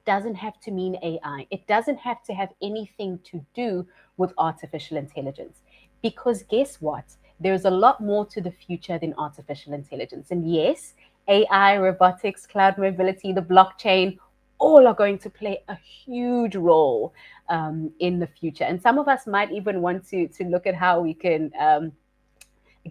doesn't have to mean AI. It doesn't have to have anything to do with artificial intelligence. Because guess what? There's a lot more to the future than artificial intelligence. And yes, AI, robotics, cloud mobility, the blockchain, all are going to play a huge role in the future. And some of us might even want to look at how we can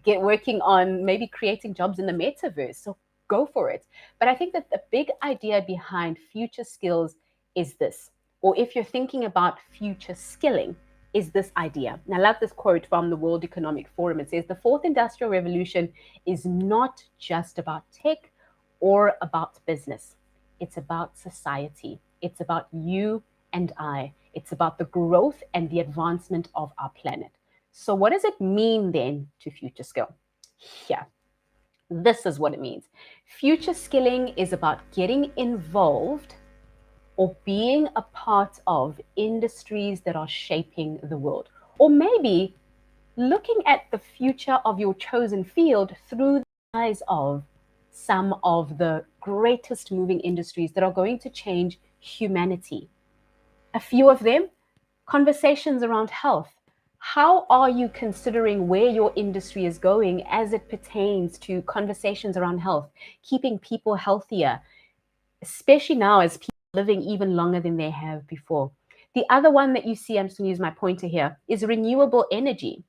get working on maybe creating jobs in the metaverse. So go for it. But I think that the big idea behind future skills is this, or if you're thinking about future skilling, is this idea. And I love this quote from the World Economic Forum. It says, the fourth industrial revolution is not just about tech or about business. It's about society. It's about you and I. It's about the growth and the advancement of our planet. So what does it mean then to future skill? Yeah, this is what it means. Future skilling is about getting involved or being a part of industries that are shaping the world. Or maybe looking at the future of your chosen field through the eyes of some of the greatest moving industries that are going to change humanity. A few of them, conversations around health. How are you considering where your industry is going as it pertains to conversations around health, keeping people healthier, especially now as people are living even longer than they have before? The other one that you see, I'm just going to use my pointer here, is renewable energy.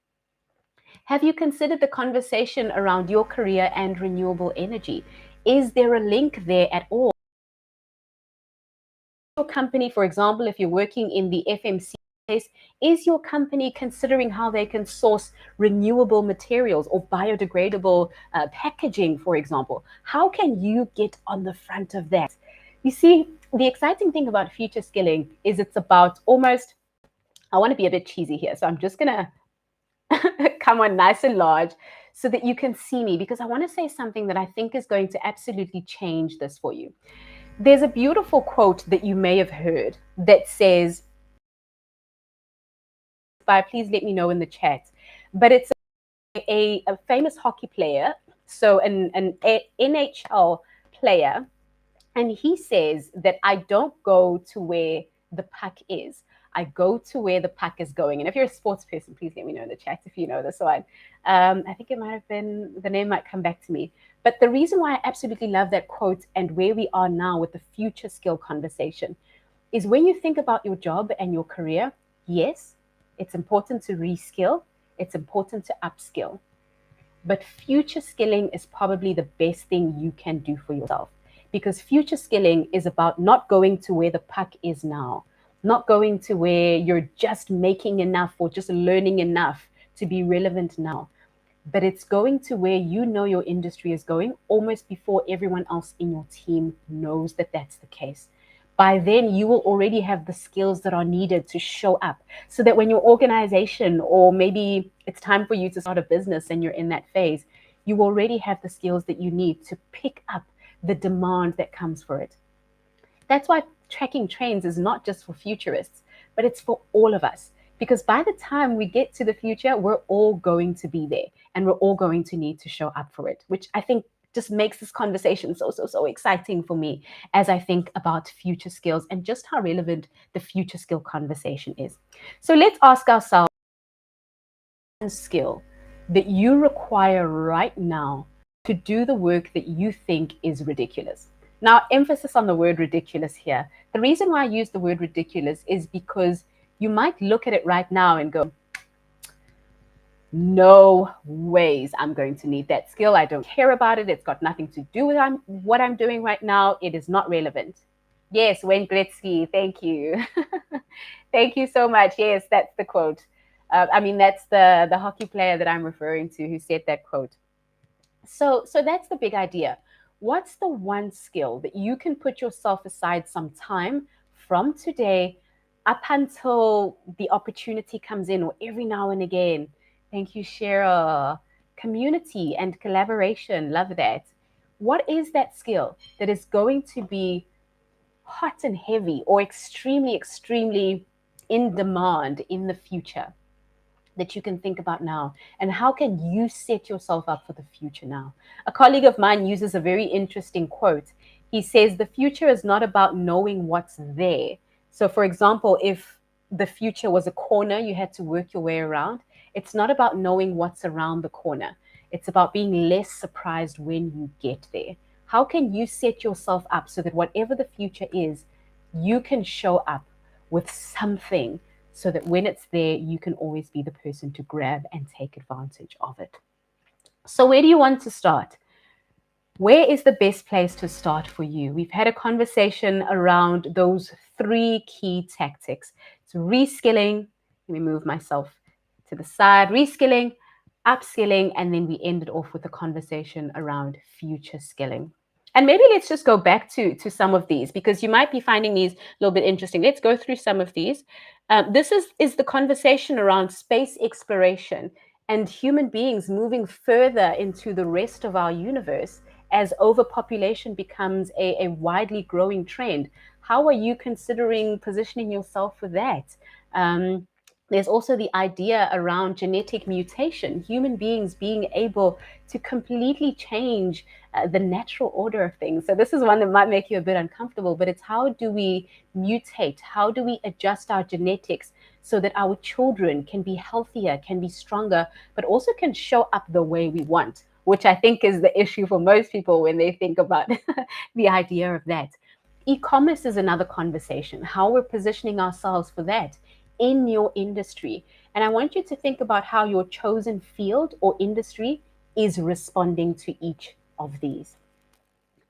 Have you considered the conversation around your career and renewable energy? Is there a link there at all? Your company, for example, if you're working in the FMC space, is your company considering how they can source renewable materials or biodegradable packaging, for example? How can you get on the front of that? You see, the exciting thing about future skilling is it's about almost, I want to be a bit cheesy here, so I'm just going to come on nice and large so that you can see me, because I want to say something that I think is going to absolutely change this for you. There's a beautiful quote that you may have heard that says, please let me know in the chat, but it's a famous hockey player, so an NHL player, and he says that I don't go to where the puck is. I go to where the puck is going. And if you're a sports person, please let me know in the chat if you know this one. I think it might have been, the name might come back to me. But the reason why I absolutely love that quote and where we are now with the future skill conversation is when you think about your job and your career, yes, it's important to reskill, it's important to upskill. But future skilling is probably the best thing you can do for yourself, because future skilling is about not going to where the puck is now, not going to where you're just making enough or just learning enough to be relevant now, but it's going to where you know your industry is going almost before everyone else in your team knows that that's the case. By then, you will already have the skills that are needed to show up so that when your organization, or maybe it's time for you to start a business and you're in that phase, you already have the skills that you need to pick up the demand that comes for it. That's why tracking trends is not just for futurists, but it's for all of us. Because by the time we get to the future, we're all going to be there and we're all going to need to show up for it, which I think just makes this conversation so exciting for me as I think about future skills and just how relevant the future skill conversation is. So let's ask ourselves, one skill that you require right now to do the work that you think is ridiculous. Now, emphasis on the word ridiculous here. The reason why I use the word ridiculous is because you might look at it right now and go, no ways I'm going to need that skill. I don't care about it. It's got nothing to do with what I'm doing right now. It is not relevant. Yes, Wayne Gretzky, thank you. Thank you so much. Yes, that's the quote. That's the hockey player that I'm referring to who said that quote. So that's the big idea. What's the one skill that you can put yourself aside some time from today up until the opportunity comes in, or every now and again? Thank you, Cheryl. Community and collaboration. Love that. What is that skill that is going to be hot and heavy or extremely, extremely in demand in the future that you can think about now? And how can you set yourself up for the future now? A colleague of mine uses a very interesting quote. He says, the future is not about knowing what's there. So, for example, if the future was a corner you had to work your way around, it's not about knowing what's around the corner. It's about being less surprised when you get there. How can you set yourself up so that whatever the future is, you can show up with something so that when it's there, you can always be the person to grab and take advantage of it. So where do you want to start? Where is the best place to start for you? We've had a conversation around those 3 key tactics. It's reskilling. Let me move myself to the side. Reskilling, upskilling, and then we ended off with a conversation around future skilling. And maybe let's just go back to some of these, because you might be finding these a little bit interesting. Let's go through some of these. This is the conversation around space exploration and human beings moving further into the rest of our universe as overpopulation becomes a widely growing trend. How are you considering positioning yourself for that? There's also the idea around genetic mutation, human beings being able to completely change the natural order of things. So this is one that might make you a bit uncomfortable, but it's how do we mutate? How do we adjust our genetics so that our children can be healthier, can be stronger, but also can show up the way we want, which I think is the issue for most people when they think about the idea of that. E-commerce is another conversation, how we're positioning ourselves for that in your industry. And I want you to think about how your chosen field or industry is responding to each of these.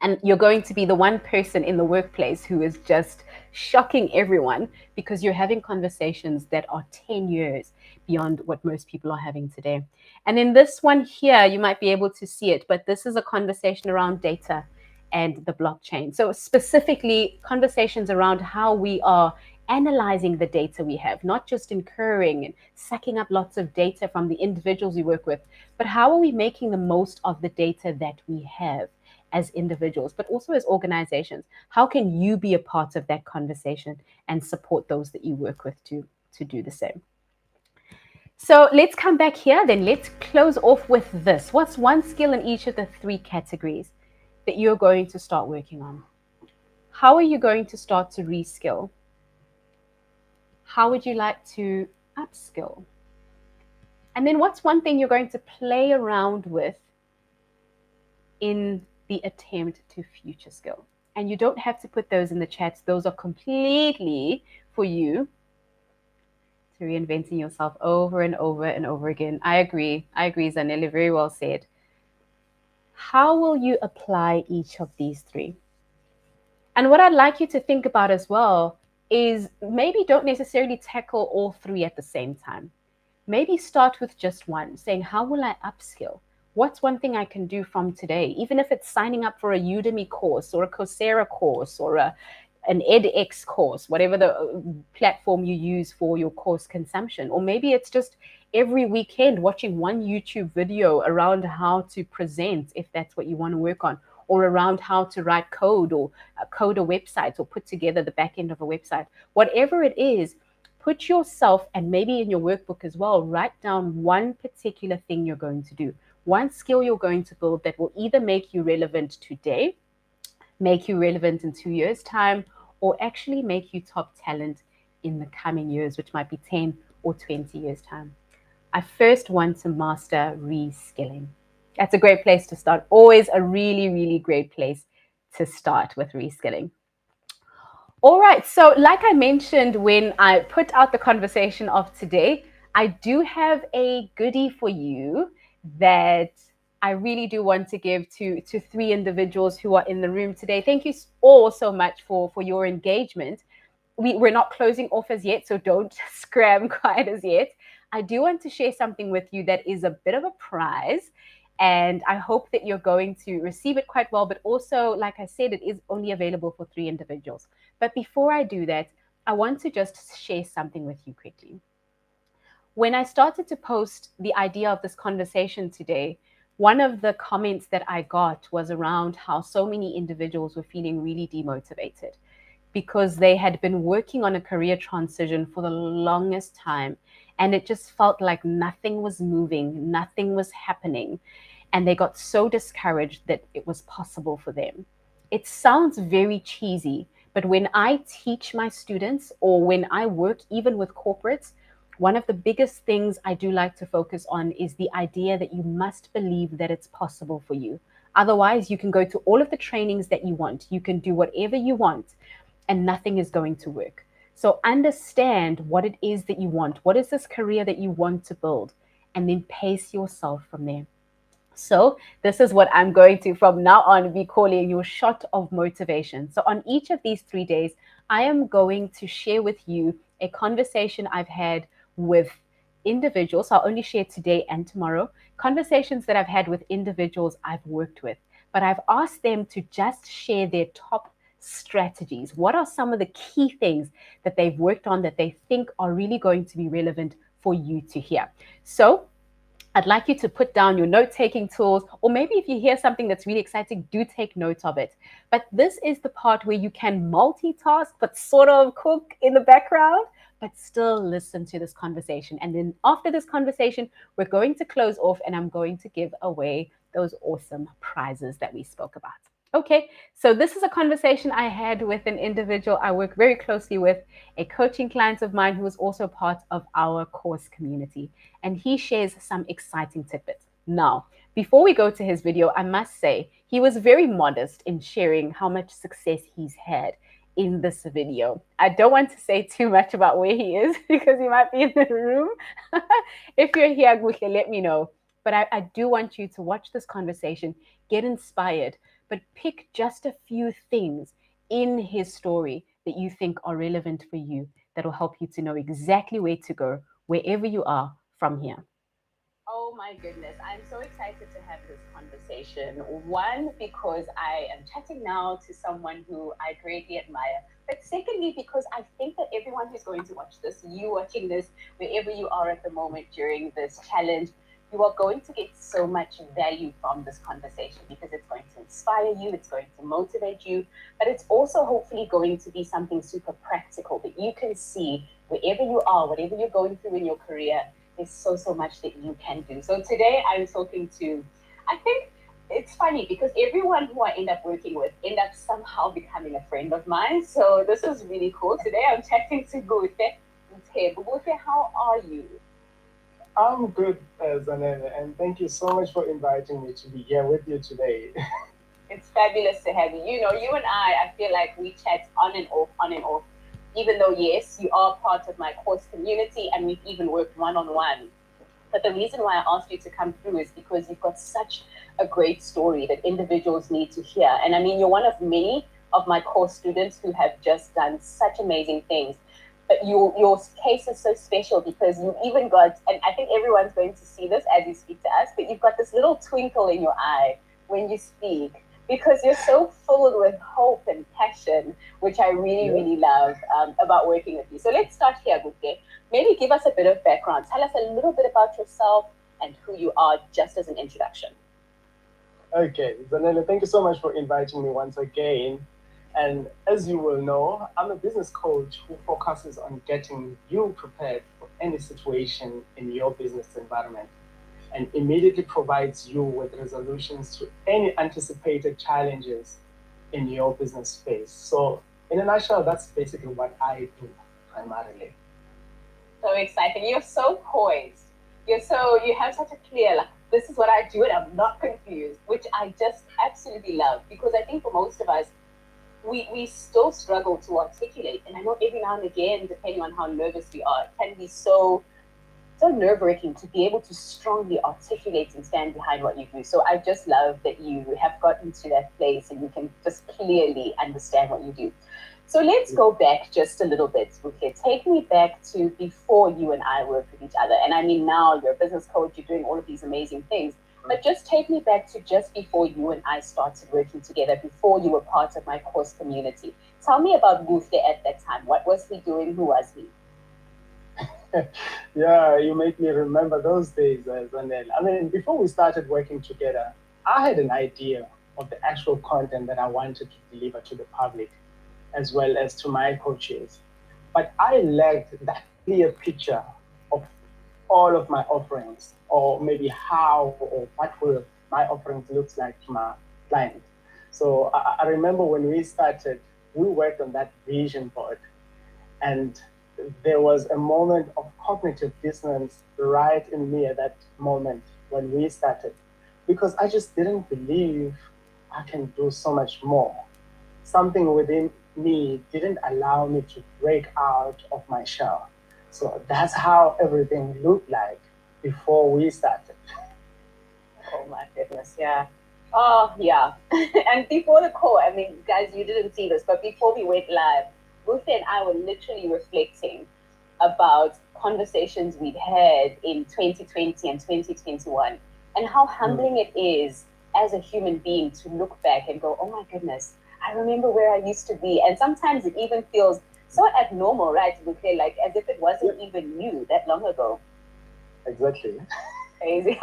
And you're going to be the one person in the workplace who is just shocking everyone because you're having conversations that are 10 years beyond what most people are having today. And in this one here, you might be able to see it, but this is a conversation around data and the blockchain. So specifically conversations around how we are analyzing the data we have, not just incurring and sucking up lots of data from the individuals we work with, but how are we making the most of the data that we have as individuals, but also as organizations? How can you be a part of that conversation and support those that you work with to do the same? So let's come back here, then let's close off with this. What's one skill in each of the 3 categories that you're going to start working on? How are you going to start to reskill? How would you like to upskill? And then what's one thing you're going to play around with in the attempt to future skill? And you don't have to put those in the chats. Those are completely for you to reinventing yourself over and over and over again. I agree, Zanelli, very well said. How will you apply each of these 3? And what I'd like you to think about as well is maybe don't necessarily tackle all 3 at the same time. Maybe start with just one, saying, how will I upskill? What's one thing I can do from today? Even if it's signing up for a Udemy course or a Coursera course or an edX course, whatever the platform you use for your course consumption. Or maybe it's just every weekend watching one YouTube video around how to present, if that's what you want to work on, or around how to write code or code a website or put together the back end of a website. Whatever it is, put yourself, and maybe in your workbook as well, write down one particular thing you're going to do, one skill you're going to build that will either make you relevant today, make you relevant in 2 years' time, or actually make you top talent in the coming years, which might be 10 or 20 years' time. I first want to master reskilling. That's a great place to start. Always a really, really great place to start with reskilling. All right, so like I mentioned when I put out the conversation of today, I do have a goodie for you that I really do want to give to three individuals who are in the room today. Thank you all so much for your engagement. We're not closing off as yet, so don't scram quite as yet. I do want to share something with you that is a bit of a prize. And I hope that you're going to receive it quite well. But also, like I said, it is only available for three individuals. But before I do that, I want to just share something with you quickly. When I started to post the idea of this conversation today, one of the comments that I got was around how so many individuals were feeling really demotivated because they had been working on a career transition for the longest time and it just felt like nothing was moving, nothing was happening. And they got so discouraged that it was possible for them. It sounds very cheesy, but when I teach my students or when I work even with corporates, one of the biggest things I do like to focus on is the idea that you must believe that it's possible for you. Otherwise, you can go to all of the trainings that you want, you can do whatever you want, and nothing is going to work. So understand what it is that you want. What is this career that you want to build? And then pace yourself from there. So, this is what I'm going to from now on be calling your shot of motivation. So, on each of these 3 days, I am going to share with you a conversation I've had with individuals. So I'll only share today and tomorrow conversations that I've had with individuals I've worked with. But I've asked them to just share their top strategies. What are some of the key things that they've worked on that they think are really going to be relevant for you to hear? So, I'd like you to put down your note-taking tools, or maybe if you hear something that's really exciting, do take note of it. But this is the part where you can multitask, but sort of cook in the background, but still listen to this conversation. And then after this conversation, we're going to close off and I'm going to give away those awesome prizes that we spoke about. Okay, so this is a conversation I had with an individual I work very closely with, a coaching client of mine who is also part of our course community, and he shares some exciting tidbits. Now, before we go to his video, I must say he was very modest in sharing how much success he's had in this video. I don't want to say too much about where he is because he might be in the room. If you're here, Guhle, let me know. But I do want you to watch this conversation, get inspired, but pick just a few things in his story that you think are relevant for you that will help you to know exactly where to go wherever you are from here. Oh my goodness, I'm so excited to have this conversation. One, because I am chatting now to someone who I greatly admire. But secondly, because I think that everyone who's going to watch this, you watching this, wherever you are at the moment during this challenge, you are going to get so much value from this conversation because it's going to inspire you, it's going to motivate you, but it's also hopefully going to be something super practical that you can see wherever you are, whatever you're going through in your career. There's so much that you can do. So today I'm talking to, I think it's funny because everyone who I end up working with end up somehow becoming a friend of mine. So this is really cool. Today I'm chatting to Guhle. Guhle, how are you? I'm good, Zanele, and thank you so much for inviting me to be here with you today. It's fabulous to have you. You know, you and I feel like we chat on and off, on and off. Even though, yes, you are part of my course community and we've even worked one on one. But the reason why I asked you to come through is because you've got such a great story that individuals need to hear. And I mean, you're one of many of my course students who have just done such amazing things. But your case is so special because you even got, and I think everyone's going to see this as you speak to us, but you've got this little twinkle in your eye when you speak because you're so full with hope and passion, which I really, Yeah. really love about working with you. So let's start here, Guhle. Maybe give us a bit of background. Tell us a little bit about yourself and who you are just as an introduction. Okay, Zanele, thank you so much for inviting me once again. And as you will know, I'm a business coach who focuses on getting you prepared for any situation in your business environment and immediately provides you with resolutions to any anticipated challenges in your business space. So, in a nutshell, that's basically what I do primarily. So exciting. You're so poised. You have such a clear, like, this is what I do and I'm not confused, which I just absolutely love because I think for most of us, we still struggle to articulate. And I know every now and again, depending on how nervous we are, it can be so nerve-wracking to be able to strongly articulate and stand behind what you do. So I just love that you have gotten to that place and you can just clearly understand what you do. So let's go back just a little bit, okay? Take me back to before you and I worked with each other. And I mean, now you're a business coach, you're doing all of these amazing things. But just take me back to just before you and I started working together, before you were part of my course community. Tell me about Gufe at that time. What was he doing? Who was he? Yeah, you make me remember those days, Zanel. I mean, before we started working together, I had an idea of the actual content that I wanted to deliver to the public, as well as to my coaches. But I lacked that clear picture of all of my offerings, or maybe how or what will my offerings look like to my client. So I remember when we started, we worked on that vision board, and there was a moment of cognitive dissonance right in me at that moment when we started, because I just didn't believe I can do so much more. Something within me didn't allow me to break out of my shell. So that's how everything looked like before we started. Oh my goodness, yeah. Oh, yeah. And before the call, I mean, guys, you didn't see this, but before we went live, Ruth and I were literally reflecting about conversations we'd had in 2020 and 2021 and how humbling it is as a human being to look back and go, oh my goodness, I remember where I used to be. And sometimes it even feels so abnormal, right, Ruth? Like as if it wasn't even new that long ago. Exactly. Crazy.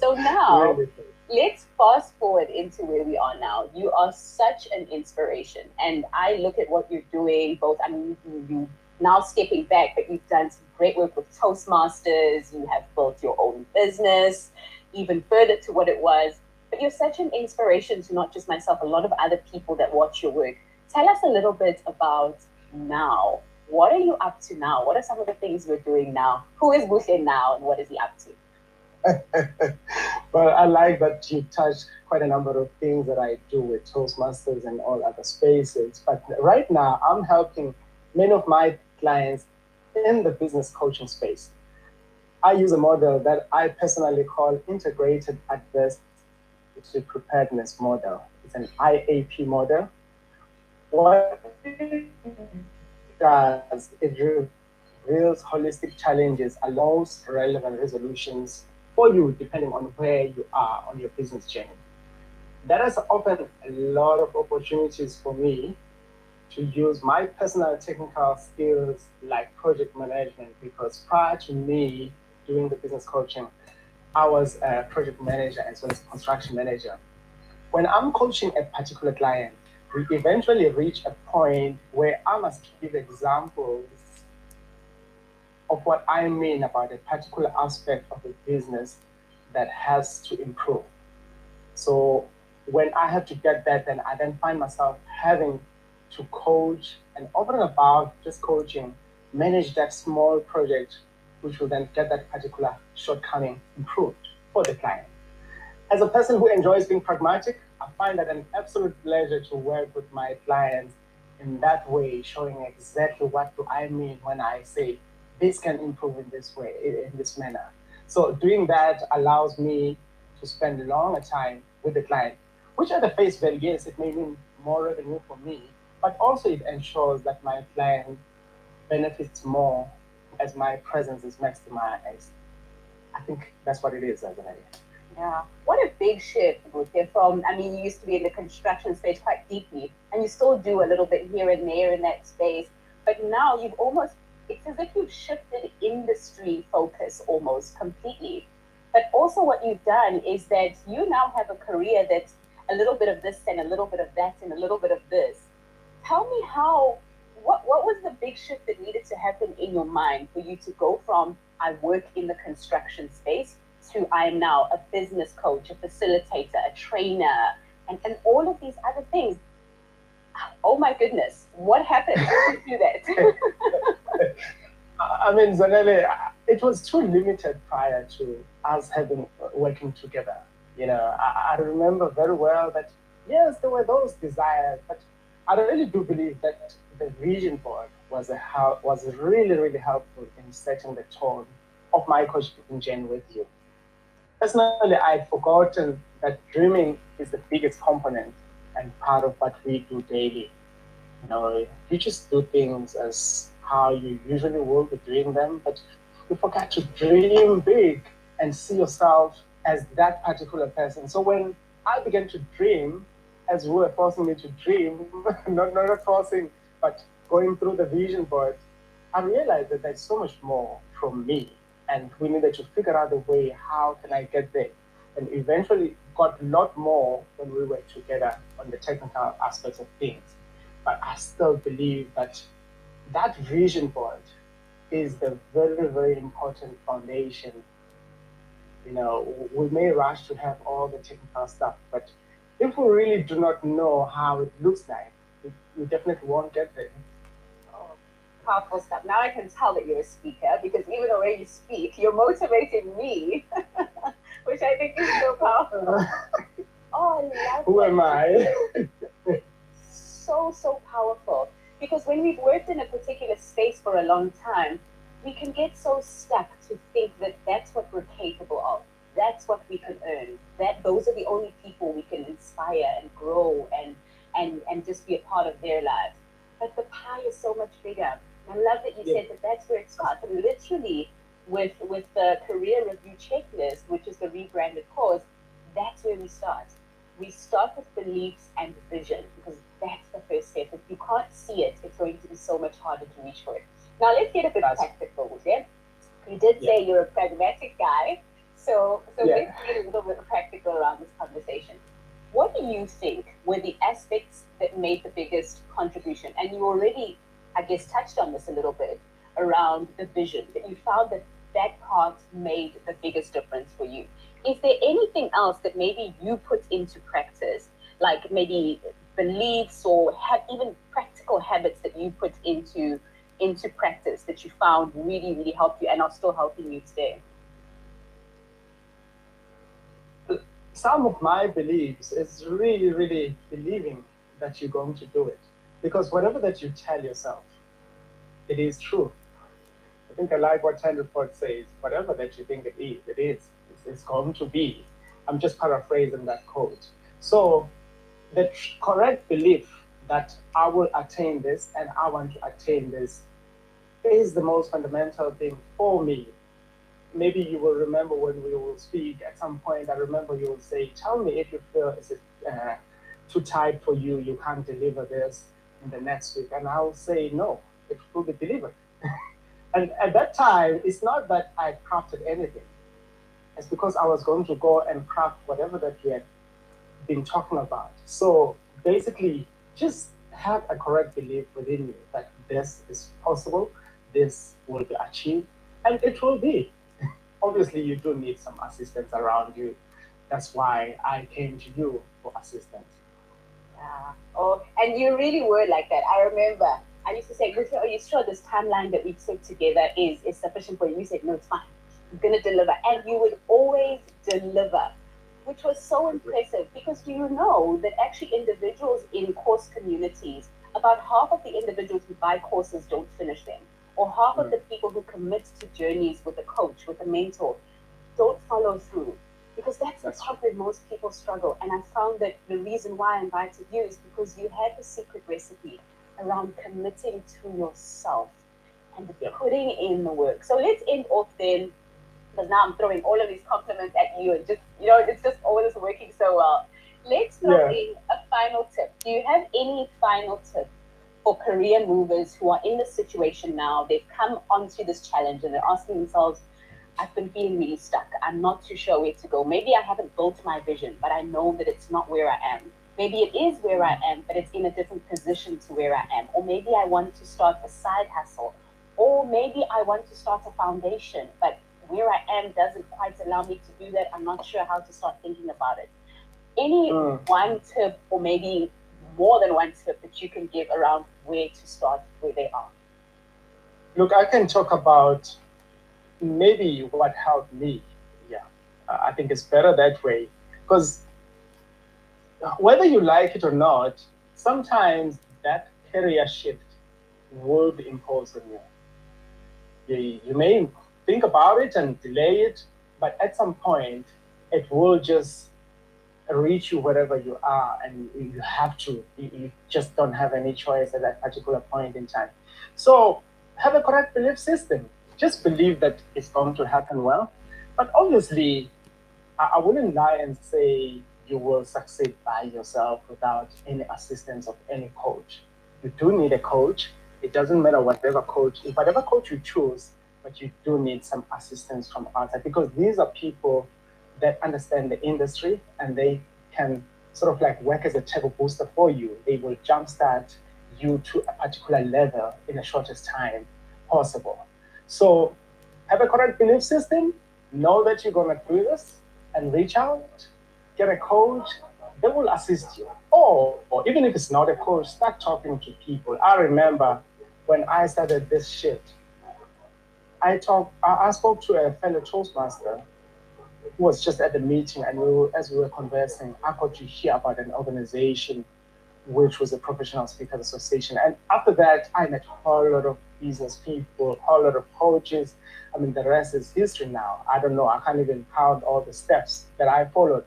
So now, let's fast forward into where we are now. You are such an inspiration. And I look at what you're doing, both, I mean, you now stepping back, but you've done some great work with Toastmasters. You have built your own business, even further to what it was. But you're such an inspiration to not just myself, a lot of other people that watch your work. Tell us a little bit about now. What are you up to now? What are some of the things you're doing now? Who is Gufe now and what is he up to? Well, I like that you touched quite a number of things that I do with Toastmasters and all other spaces. But right now, I'm helping many of my clients in the business coaching space. I use a model that I personally call integrated adversity preparedness model. It's an IAP model. What it does, it reveals holistic challenges, allows relevant resolutions for you depending on where you are on your business journey. That has opened a lot of opportunities for me to use my personal technical skills like project management, because prior to me doing the business coaching, I was a project manager as well as construction manager. When I'm coaching a particular client, we eventually reach a point where I must give examples of what I mean about a particular aspect of the business that has to improve. So when I have to get that, then I then find myself having to coach and over and above just coaching, manage that small project, which will then get that particular shortcoming improved for the client. As a person who enjoys being pragmatic, I find that an absolute pleasure to work with my clients in that way, showing exactly what do I mean when I say this can improve in this way, in this manner. So doing that allows me to spend longer time with the client, which at the face value, yes, it may mean more revenue for me, but also it ensures that my client benefits more as my presence is maximized. I think that's what it is as an idea. Yeah. What a big shift, Ruthie, from, I mean, you used to be in the construction space quite deeply, and you still do a little bit here and there in that space. But now you've almost, it's as if you've shifted industry focus almost completely. But also, what you've done is that you now have a career that's a little bit of this and a little bit of that and a little bit of this. Tell me how, what was the big shift that needed to happen in your mind for you to go from I work in the construction space to I am now a business coach, a facilitator, a trainer, and all of these other things? Oh my goodness, what happened to do that? I mean, Zanele, it was too limited prior to us having working together. You know, I remember very well that yes, there were those desires, but I really do believe that the vision board was really, really helpful in setting the tone of my coaching journey with you. Personally, I'd forgotten that dreaming is the biggest component and part of what we do daily. You just do things as how you usually will be doing them, but you forget to dream big and see yourself as that particular person. So when I began to dream, as you were forcing me to dream, not forcing, but going through the vision board, I realized that there's so much more from me, and we needed to figure out a way how can I get there. And eventually got a lot more when we were together on the technical aspects of things. But I still believe that that vision board is the very, very important foundation. We may rush to have all the technical stuff, but if we really do not know how it looks like, we definitely won't get there. Oh, powerful stuff. Now I can tell that you're a speaker because even the way you speak, you're motivating me, which I think is so powerful. Oh, I love Who that. am I? So powerful because when we've worked in a particular space for a long time, we can get so stuck to think that that's what we're capable of, that's what we can earn, that those are the only people we can inspire and grow and just be a part of their lives. But the pie is so much bigger. I love that you Yeah. said that that's where it starts, and literally with the career review checklist, which is the rebranded course, that's where we start. We start with beliefs and vision because that's the first step. If you can't see it, it's going to be so much harder to reach for it. Now let's get a bit practical, yeah? You did Yeah. say you're a pragmatic guy, so Yeah. let's get a little bit practical around this conversation. What do you think were the aspects that made the biggest contribution? And you already, I guess, touched on this a little bit around the vision, that you found that that part made the biggest difference for you. Is there anything else that maybe you put into practice, like maybe beliefs or have even practical habits that you put into practice that you found really, really helped you and are still helping you today? Some of my beliefs is really, really believing that you're going to do it. Because whatever that you tell yourself, it is true. I think I like what Henry Ford says, whatever that you think it is, it is. It's going to be. I'm just paraphrasing that quote. So the correct belief that I will attain this and I want to attain this is the most fundamental thing for me. Maybe you will remember when we will speak at some point. I remember you will say, "Tell me if you feel is it too tight for you? You can't deliver this in the next week." And I will say, "No, it will be delivered." And at that time, it's not that I crafted anything. It's because I was going to go and craft whatever that we had been talking about. So basically, just have a correct belief within you that this is possible, this will be achieved, and it will be. Obviously, you do need some assistance around you. That's why I came to you for assistance. Yeah. Oh, and you really were like that. I remember I used to say, "Listen, are you sure this timeline that we took together is sufficient for you?" You said, "No, it's fine. I'm gonna deliver," and you would always deliver, which was so impressive because do you know that actually individuals in course communities, about half of the individuals who buy courses don't finish them, or half of Mm. the people who commit to journeys with a coach, with a mentor, don't follow through because that's the That's true. part where most people struggle. And I found that the reason why I invited you is because you had the secret recipe around committing to yourself and Yeah. putting in the work. So let's end off then, because now I'm throwing all of these compliments at you and just, it's just all this working so well. Let's throw Yeah. in a final tip. Do you have any final tip for career movers who are in this situation now? They've come onto this challenge and they're asking themselves, I've been feeling really stuck. I'm not too sure where to go. Maybe I haven't built my vision, but I know that it's not where I am. Maybe it is where I am, but it's in a different position to where I am. Or maybe I want to start a side hustle. Or maybe I want to start a foundation, but where I am doesn't quite allow me to do that. I'm not sure how to start thinking about it. Any Mm. one tip, or maybe more than one tip, that you can give around where to start where they are? Look, I can talk about maybe what helped me. Yeah. I think it's better that way because whether you like it or not, sometimes that career shift will be imposed on you. You may think about it and delay it, but at some point, it will just reach you wherever you are, and you have to. You just don't have any choice at that particular point in time. So have a correct belief system. Just believe that it's going to happen well. But obviously, I wouldn't lie and say you will succeed by yourself without any assistance of any coach. You do need a coach. It doesn't matter whatever coach you choose, but you do need some assistance from outside, because these are people that understand the industry, and they can sort of like work as a turbo booster for you. They will jumpstart you to a particular level in the shortest time possible. So have a correct belief system, know that you're going to do this, and reach out, get a coach. They will assist you. Or even if it's not a coach, start talking to people. I remember when I started this shit, I spoke to a fellow Toastmaster who was just at the meeting, and as we were conversing, I got to hear about an organization which was a professional speakers association. And after that, I met a whole lot of business people, a whole lot of coaches. I mean, the rest is history now. I don't know. I can't even count all the steps that I followed.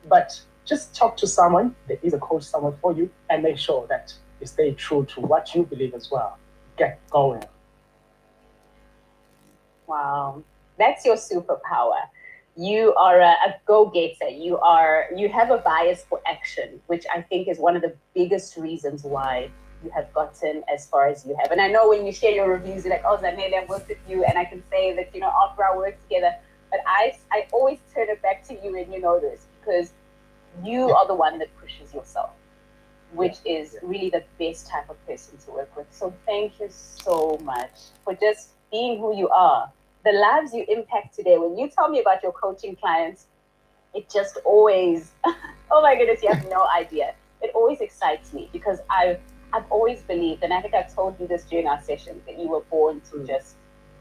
But just talk to someone. There is a coach somewhere for you, and make sure that you stay true to what you believe as well. Get going. Wow, that's your superpower. You are a go-getter. You have a bias for action, which I think is one of the biggest reasons why you have gotten as far as you have. And I know when you share your reviews, you're like, oh, Zanele, I've worked with you, and I can say that, after our work together. But I always turn it back to you, and you know this, because you are the one that pushes yourself, which is really the best type of person to work with. So thank you so much for just being who you are. The lives you impact today, when you tell me about your coaching clients, it just always, oh my goodness, you have no idea. It always excites me, because I've always believed, and I think I've told you this during our sessions, that you were born to just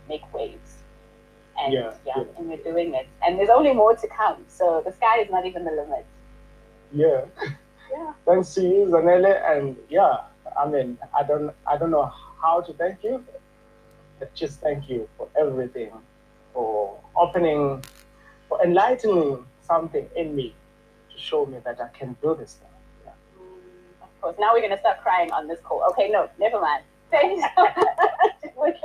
make waves. And and you're doing it. And there's only more to come. So the sky is not even the limit. Yeah. Yeah. Thanks to you, Zanele, and I mean, I don't know how to thank you, but just thank you for everything, for opening, for enlightening something in me to show me that I can do this thing. Yeah. Of course. Now we're gonna start crying on this call. Okay, no, never mind. Thank you so much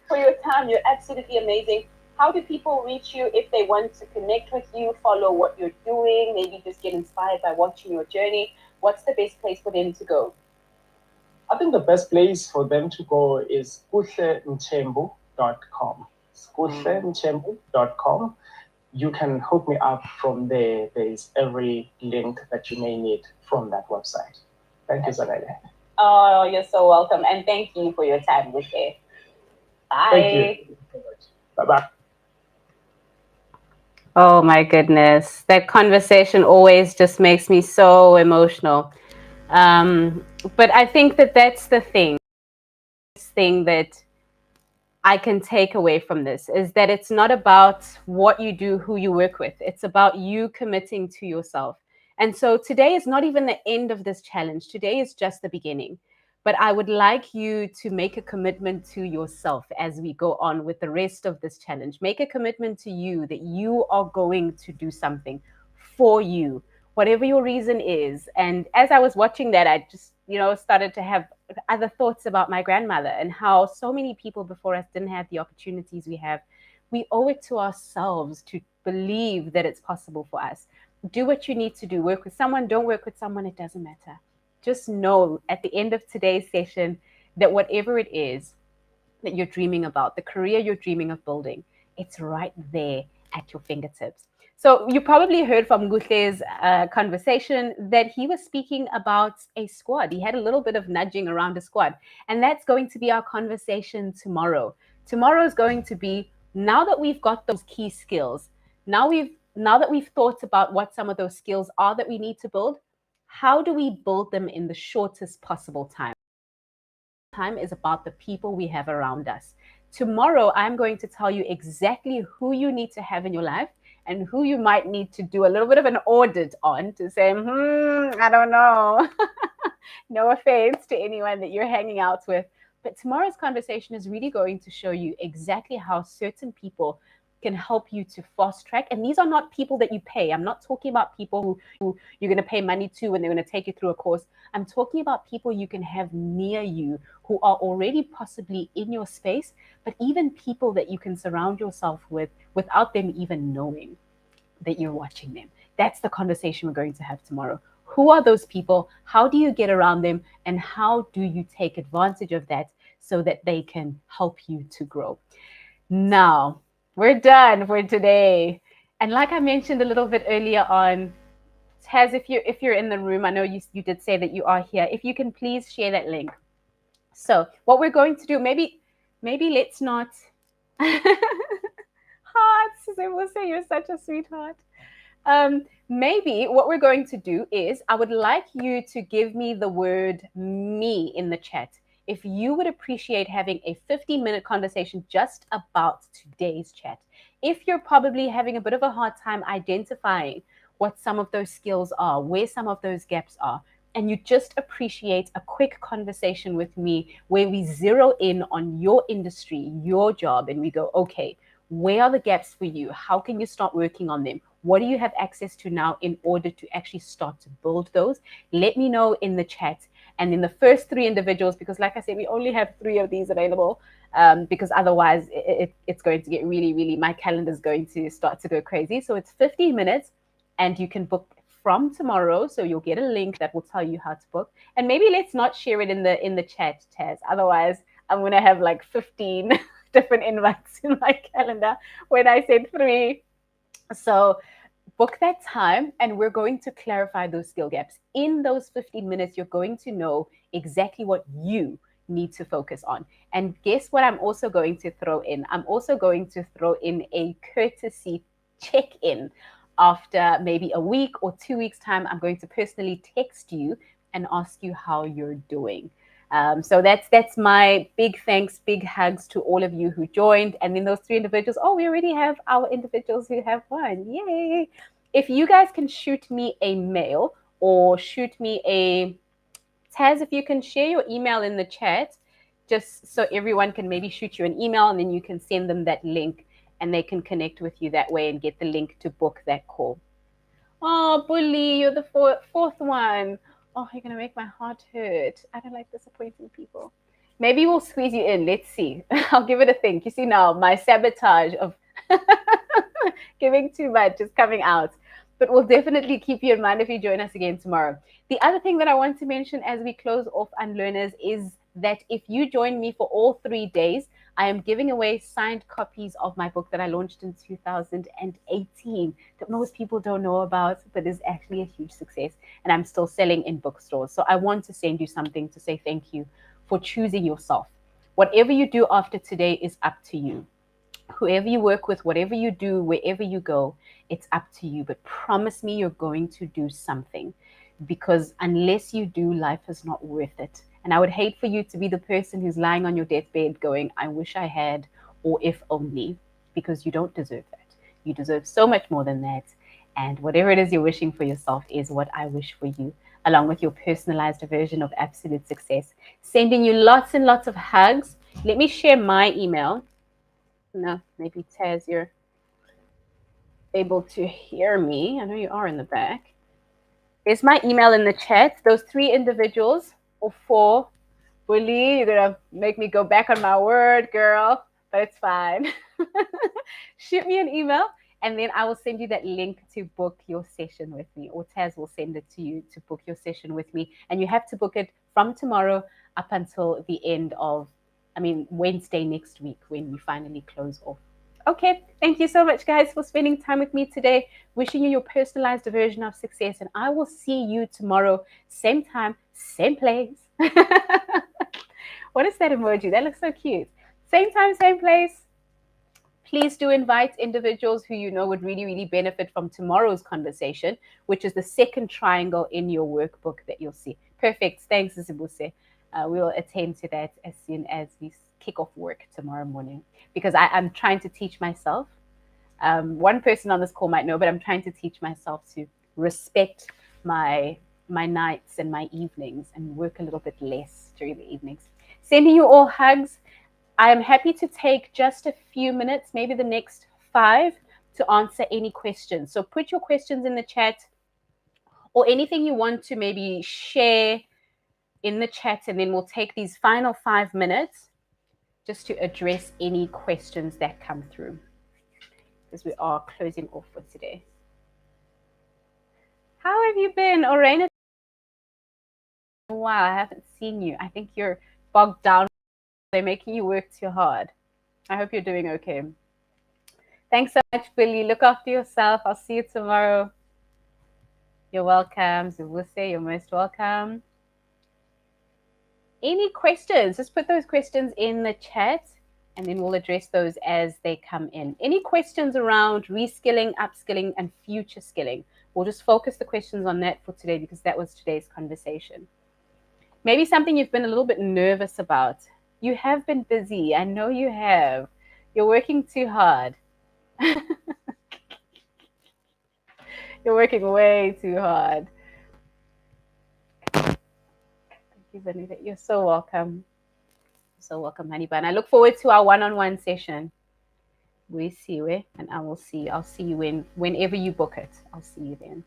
for your time. You're absolutely amazing. How do people reach you if they want to connect with you, follow what you're doing, maybe just get inspired by watching your journey? What's the best place for them to go? I think the best place for them to go is kuhlenchembu.com. It's kuhlenchembu.com. You can hook me up from there. There is every link that you may need from that website. Thank you, Zanele. Oh, you're so welcome. And thank you for your time with me. Bye. Thank you. Bye-bye. Oh my goodness. That conversation always just makes me so emotional. But I think that that's the thing that I can take away from this, is that it's not about what you do, who you work with. It's about you committing to yourself. And so today is not even the end of this challenge. Today is just the beginning. But I would like you to make a commitment to yourself as we go on with the rest of this challenge. Make a commitment to you that you are going to do something for you, whatever your reason is. And as I was watching that, I just, started to have other thoughts about my grandmother and how so many people before us didn't have the opportunities we have. We owe it to ourselves to believe that it's possible for us. Do what you need to do. Work with someone, don't work with someone, it doesn't matter. Just know at the end of today's session that whatever it is that you're dreaming about, the career you're dreaming of building, it's right there at your fingertips. So you probably heard from Gutle's conversation that he was speaking about a squad. He had a little bit of nudging around a squad. And that's going to be our conversation tomorrow. Tomorrow is going to be, now that we've got those key skills, now that we've thought about what some of those skills are that we need to build, how do we build them in the shortest possible time is about the people we have around us. Tomorrow, I'm going to tell you exactly who you need to have in your life and who you might need to do a little bit of an audit on to say, I don't know. No offense to anyone that you're hanging out with. But tomorrow's conversation is really going to show you exactly how certain people can help you to fast track. And these are not people that you pay. I'm not talking about people who you're going to pay money to and they're going to take you through a course. I'm talking about people you can have near you who are already possibly in your space, but even people that you can surround yourself with without them even knowing that you're watching them. That's the conversation we're going to have tomorrow. Who are those people? How do you get around them? And how do you take advantage of that so that they can help you to grow? Now, we're done for today. And like I mentioned a little bit earlier on, Taz, if you're in the room, I know you did say that you are here. If you can please share that link. So what we're going to do, maybe let's not hearts. They will say you're such a sweetheart. Maybe what we're going to do is I would like you to give me the word me in the chat. If you would appreciate having a 15-minute conversation just about today's chat. If you're probably having a bit of a hard time identifying what some of those skills are, where some of those gaps are, and you just appreciate a quick conversation with me where we zero in on your industry, your job, and we go, okay, where are the gaps for you? How can you start working on them? What do you have access to now in order to actually start to build those? Let me know in the chat. And in the first 3 individuals, because like I said, we only have 3 of these available, because otherwise it's going to get really, really, my calendar is going to start to go crazy. So it's 15 minutes and you can book from tomorrow. So you'll get a link that will tell you how to book. And maybe let's not share it in the chat, Taz. Otherwise, I'm going to have like 15 different invites in my calendar when I said 3. So book that time and we're going to clarify those skill gaps. In those 15 minutes, you're going to know exactly what you need to focus on. And guess what I'm also going to throw in? I'm also going to throw in a courtesy check-in. After maybe a week or 2 weeks time, I'm going to personally text you and ask you how you're doing. So that's my big thanks, big hugs to all of you who joined. And then those 3 individuals, oh, we already have our individuals who have won. Yay. If you guys can shoot me a mail or shoot me a Taz, if you can share your email in the chat, just so everyone can maybe shoot you an email and then you can send them that link and they can connect with you that way and get the link to book that call. Oh, Bully, you're the fourth one. Oh, you're going to make my heart hurt. I don't like disappointing people. Maybe we'll squeeze you in. Let's see. I'll give it a think. You see now, my sabotage of giving too much is coming out. But we'll definitely keep you in mind if you join us again tomorrow. The other thing that I want to mention as we close off Unlearners is that if you join me for all 3 days, I am giving away signed copies of my book that I launched in 2018 that most people don't know about, but is actually a huge success. And I'm still selling in bookstores. So I want to send you something to say thank you for choosing yourself. Whatever you do after today is up to you. Whoever you work with, whatever you do, wherever you go, it's up to you. But promise me you're going to do something, because unless you do, life is not worth it. And I would hate for you to be the person who's lying on your deathbed going, I wish I had, or if only, because you don't deserve that. You deserve so much more than that. And whatever it is you're wishing for yourself is what I wish for you, along with your personalized version of absolute success. Sending you lots and lots of hugs. Let me share my email. No, maybe Taz, you're able to hear me. I know you are in the back. There's my email in the chat. Those 3 individuals, or 4. Bully, you're going to make me go back on my word, girl, but it's fine. Shoot me an email, and then I will send you that link to book your session with me, or Taz will send it to you to book your session with me. And you have to book it from tomorrow up until the end of, Wednesday next week when we finally close off. Okay, thank you so much, guys, for spending time with me today. Wishing you your personalized version of success, and I will see you tomorrow, same time, same place. What is that emoji? That looks so cute. Same time, same place. Please do invite individuals who you know would really, really benefit from tomorrow's conversation, which is the second triangle in your workbook that you'll see. Perfect. Thanks, Zibuse. We will attend to that as soon as we kick off work tomorrow morning, because I'm trying to teach myself One person on this call might know, but I'm trying to teach myself to respect my nights and my evenings and work a little bit less during the evenings. Sending you all hugs. I am happy to take just a few minutes, maybe the next 5, to answer any questions. So put your questions in the chat or anything you want to maybe share in the chat, and then we'll take these final 5 minutes just to address any questions that come through, because we are closing off for today. How have you been, Orena? Wow, I haven't seen you. I think you're bogged down. They're making you work too hard. I hope you're doing okay. Thanks so much, Billy. Look after yourself. I'll see you tomorrow. You're welcome. Zubuse, you're most welcome. Any questions? Just put those questions in the chat, and then we'll address those as they come in. Any questions around reskilling, upskilling, and future skilling? We'll just focus the questions on that for today, because that was today's conversation. Maybe something you've been a little bit nervous about. You have been busy. I know you have. You're working too hard. You're working way too hard. Thank you, Vanita. You're so welcome. So welcome, honey bun. I look forward to our one-on-one session. We see you, and I'll see you whenever you book it. I'll see you then.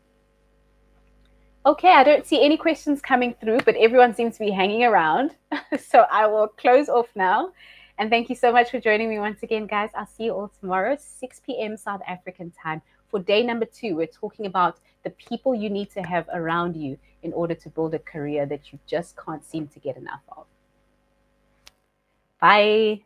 Okay, I don't see any questions coming through, but everyone seems to be hanging around. So I will close off now. And thank you so much for joining me once again, guys. I'll see you all tomorrow, 6 p.m. South African time. For day number 2, we're talking about the people you need to have around you in order to build a career that you just can't seem to get enough of. Bye.